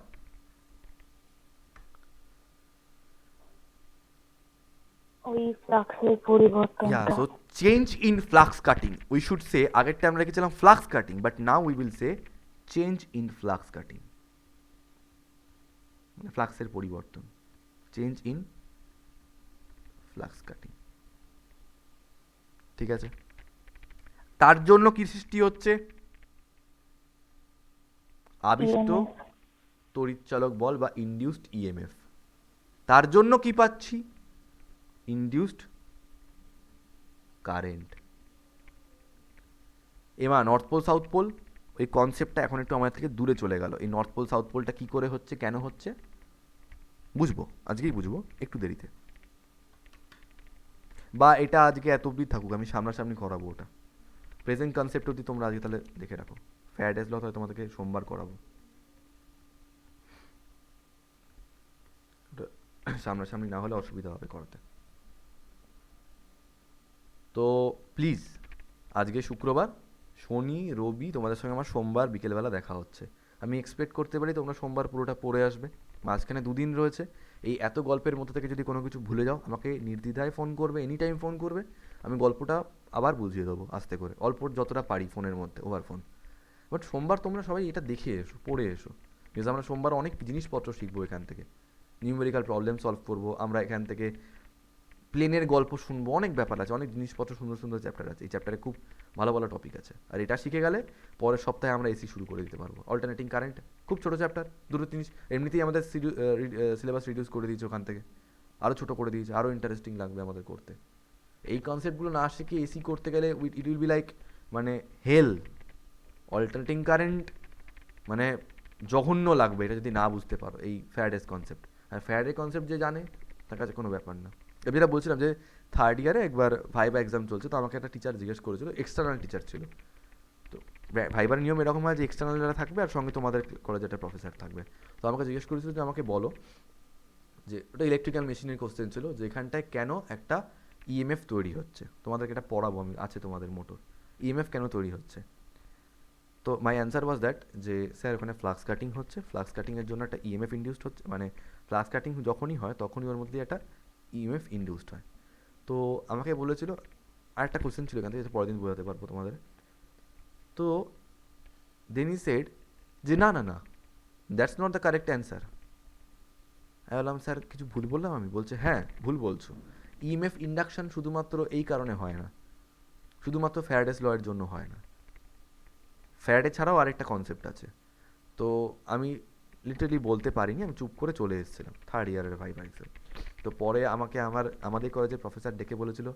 ওই ফ্লাক্সের পরিবর্তনটা। Yeah, so change in flux cutting. We should say, আগেরটা আমরা লিখেছিলাম flux cutting, but now we will say change in flux cutting. মানে ফ্লাক্সের পরিবর্তন, চেঞ্জ ইন ফ্লাক্স কাটিং। ঠিক আছে, তার জন্য কি সৃষ্টি হচ্ছে? আবিষ্ট EMF। তড়িৎচালক বল বা ইনডিউসড ইএমএফ। তার জন্য কি পাচ্ছি? Induced current. এবার নর্থ পোল সাউথ পোল, ওই কনসেপ্টটা এখন একটু আমাদের থেকে দূরে চলে গেল। এই নর্থ পোল সাউথ পোলটা কী করে হচ্ছে, কেন হচ্ছে, বুঝবো আজকেই, বুঝবো একটু দেরিতে, বা এটা আজকে এত অবধি থাকুক, আমি সামনাসামনি করাবো ওটা। প্রেজেন্ট কনসেপ্ট অবধি তোমরা আজকে তাহলে দেখে রাখো। ফ্যারাডেস ল তাহলে তোমাদেরকে সোমবার করাবো, ওটা সামনাসামনি না হলে অসুবিধা হবে করাতে। তো প্লিজ, আজকে শুক্রবার, শনি রবি তোমাদের সঙ্গে আমার সোমবার বিকেলবেলা দেখা হচ্ছে। আমি এক্সপেক্ট করতে পারি তোমরা সোমবার পুরোটা পড়ে আসবে। মাঝখানে দুদিন রয়েছে, এই এত গল্পের মধ্যে থেকে যদি কোনো কিছু ভুলে যাও আমাকে নির্দ্বিধায় ফোন করবে, এনি টাইম ফোন করবে, আমি গল্পটা আবার বুঝিয়ে দেবো আস্তে করে, অল্প যতটা পারি ফোনের মধ্যে, ওভার ফোন। বাট সোমবার তোমরা সবাই এটা দেখে এসো, পড়ে এসো, বিকজ আমরা সোমবার অনেক জিনিসপত্র শিখবো এখান থেকে। নিউমেরিক্যাল প্রবলেম সলভ করবো আমরা এখান থেকে, প্লেনের গল্প শুনবো, অনেক ব্যাপার আছে, অনেক জিনিসপত্র, সুন্দর সুন্দর চ্যাপ্টার আছে। এই চ্যাপ্টারে খুব ভালো ভালো টপিক আছে, আর এটা শিখে গেলে পরের সপ্তাহে আমরা এসি শুরু করে দিতে পারবো। অল্টারনেটিং কারেন্ট খুব ছোটো চ্যাপ্টার, দুটো জিনিস, এমনিতেই আমাদের সিলেবাস রিডিউস করে দিয়েছে ওখান থেকে, আরও ছোটো করে দিয়েছে, আরও ইন্টারেস্টিং লাগবে আমাদের করতে। এই কনসেপ্টগুলো না শিখে এসি করতে গেলে ইট উইল বি লাইক মানে হেল। অল্টারনেটিং কারেন্ট মানে জঘন্য লাগবে এটা যদি না বুঝতে পারো এই ফ্যারাডেস কনসেপ্ট। আর ফ্যারাডে কনসেপ্ট যে জানে তার কাছে কোনো ব্যাপার না। আমি যেটা বলছিলাম যে থার্ড ইয়ারে একবার ভাইবা এক্সাম চলছে, তো আমাকে একটা টিচার জিজ্ঞেস করেছিল, এক্সটার্নাল টিচার ছিল। তো ভাইবার নিয়ম এরকম হয় যে এক্সটার্নাল যারা থাকবে আর সঙ্গে তোমাদের কলেজে একটা প্রফেসর থাকবে। তো আমাকে জিজ্ঞেস করেছিল যে আমাকে বলো, যে ওটা ইলেকট্রিক্যাল মেশিনের কোশ্চেন ছিল, যে এখানটায় কেন একটা ইএমএফ তৈরি হচ্ছে, তোমাদেরকে এটা পড়াবো আমি, আছে তোমাদের মোটর, ইএমএফ কেন তৈরি হচ্ছে। তো মাই অ্যান্সার ওয়াজ দ্যাট যে স্যার ওখানে ফ্লাক্স কাটিং হচ্ছে, ফ্লাক্স কাটিংয়ের জন্য একটা ইএমএফ ইন্ডিউসড হচ্ছে, মানে ফ্লাক্স কাটিং যখনই হয় তখনই ওর মধ্যে একটা ইএমএফ ইন্ডিউসড হয়। তো আমাকে বলেছিল, আরেকটা কোশ্চেন ছিল এখান থেকে, পরের দিন বোঝাতে পারবো তোমাদের। তো দেন ই সেড যে না না না, that's not the correct answer. আমি বললাম স্যার কিছু ভুল বললাম আমি? বলছে হ্যাঁ ভুল বলছো, ইএমএফ ইন্ডাকশন শুধুমাত্র এই কারণে হয় না, শুধুমাত্র ফ্যারাডেস লয়ের জন্য হয় না, ফ্যারাডে ছাড়াও আরেকটা কনসেপ্ট আছে। তো আমি লিটারালি বলতে পারিনি, আমি চুপ করে চলে এসেছিলাম থার্ড ইয়ারের ভাইভা এক্সাম। তো পরে আমাকে আমাদের কলেজের প্রফেসর ডেকে বলেছিল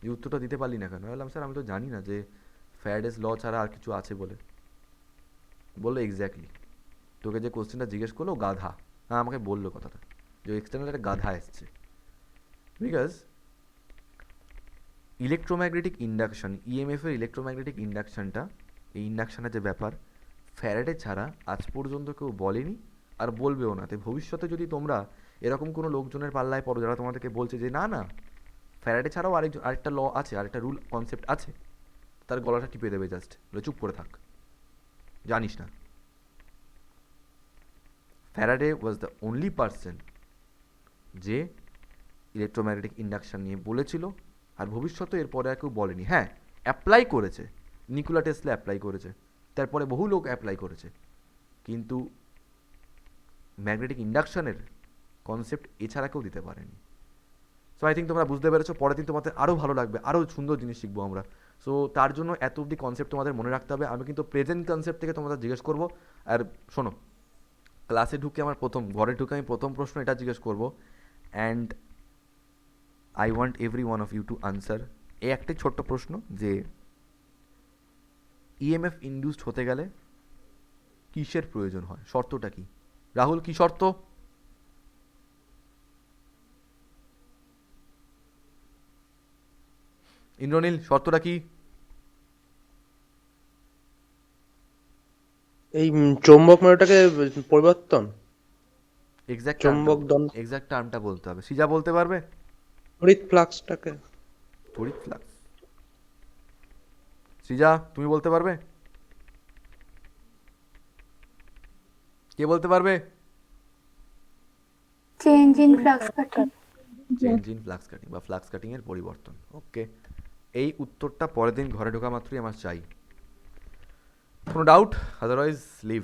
যে উত্তরটা দিতে পারলি না কেন? বললাম স্যার আমি তো জানি না যে ফ্যারাডেস ল ছাড়া আর কিছু আছে বলে। বললো এক্স্যাক্টলি, তোকে যে কোশ্চেনটা জিজ্ঞেস করলো গাধা। হ্যাঁ আমাকে বললো কথাটা, যে এক্সটার্নাল একটা গাধা এসছে। বিকজ ইলেকট্রোম্যাগনেটিক ইন্ডাকশন, ইএমএফের ইলেকট্রোম্যাগনেটিক ইন্ডাকশনটা, এই ইন্ডাকশনের যে ব্যাপার, ফ্যারাডে ছাড়া আজ পর্যন্ত কেউ বলেনি আর বলবেও না। তাই ভবিষ্যতে যদি তোমরা এরকম কোনো লোকজনের পাল্লায় পড়ো যারা তোমাদেরকে বলছে যে না না ফ্যারাডে ছাড়াও আরেকটা ল আছে, আরেকটা রুল কনসেপ্ট আছে, তার গলাটা টিপে দেবে জাস্ট, বলে চুপ করে থাক, জানিস না। Faraday was the only person যে ইলেকট্রোম্যাগনেটিক ইন্ডাকশন নিয়ে বলেছিল, আর ভবিষ্যতে এরপরে আর কেউ বলেনি। হ্যাঁ অ্যাপ্লাই করেছে, নিকোলা টেসলা অ্যাপ্লাই করেছে, তারপরে বহু লোক অ্যাপ্লাই করেছে, কিন্তু ম্যাগনেটিক ইন্ডাকশনের কনসেপ্ট এছাড়া কেউ দিতে পারেনি। সো আই থিঙ্ক তোমরা বুঝতে পেরেছো, পরের দিন তোমাদের আরও ভালো লাগবে, আরও সুন্দর জিনিস শিখবো আমরা। সো তার জন্য এত অবধি কনসেপ্ট তোমাদের মনে রাখতে হবে। আমি কিন্তু প্রেজেন্ট কনসেপ্ট থেকে তোমাদের জিজ্ঞেস করবো। আর শোনো, ক্লাসে ঢুকে আমার ঘরে ঢুকে আমি প্রথম প্রশ্ন এটা জিজ্ঞেস করবো, and I want every one of you to answer. এই একটাই ছোট্ট প্রশ্ন যে ইএমএফ ইন্ডিউসড হতে গেলে কিসের প্রয়োজন হয়, শর্তটা কি? রাহুল, কি শর্ত? ইন্দ্রনীল, শর্তটা কি? এই চৌম্বক মেরুটাকে পরিবর্তন, এক্সাক্ট চৌম্বক দণ্ড, এক্সাক্ট টার্মটা বলতে হবে। সৃজা বলতে পারবে? তড়িৎ ফ্লাক্সটাকে। তড়িৎ ফ্লাক্স। সৃজা, তুমি বলতে পারবে? কে বলতে পারবে? Change in flux cutting. Change in flux cutting বা ফ্লাক্স কাটিং এর পরিবর্তন। ওকে, এই উত্তরটা পরের দিন ঘরে ঢোকা মাত্রই আমার চাই। কোনো ডাউট? Otherwise leave.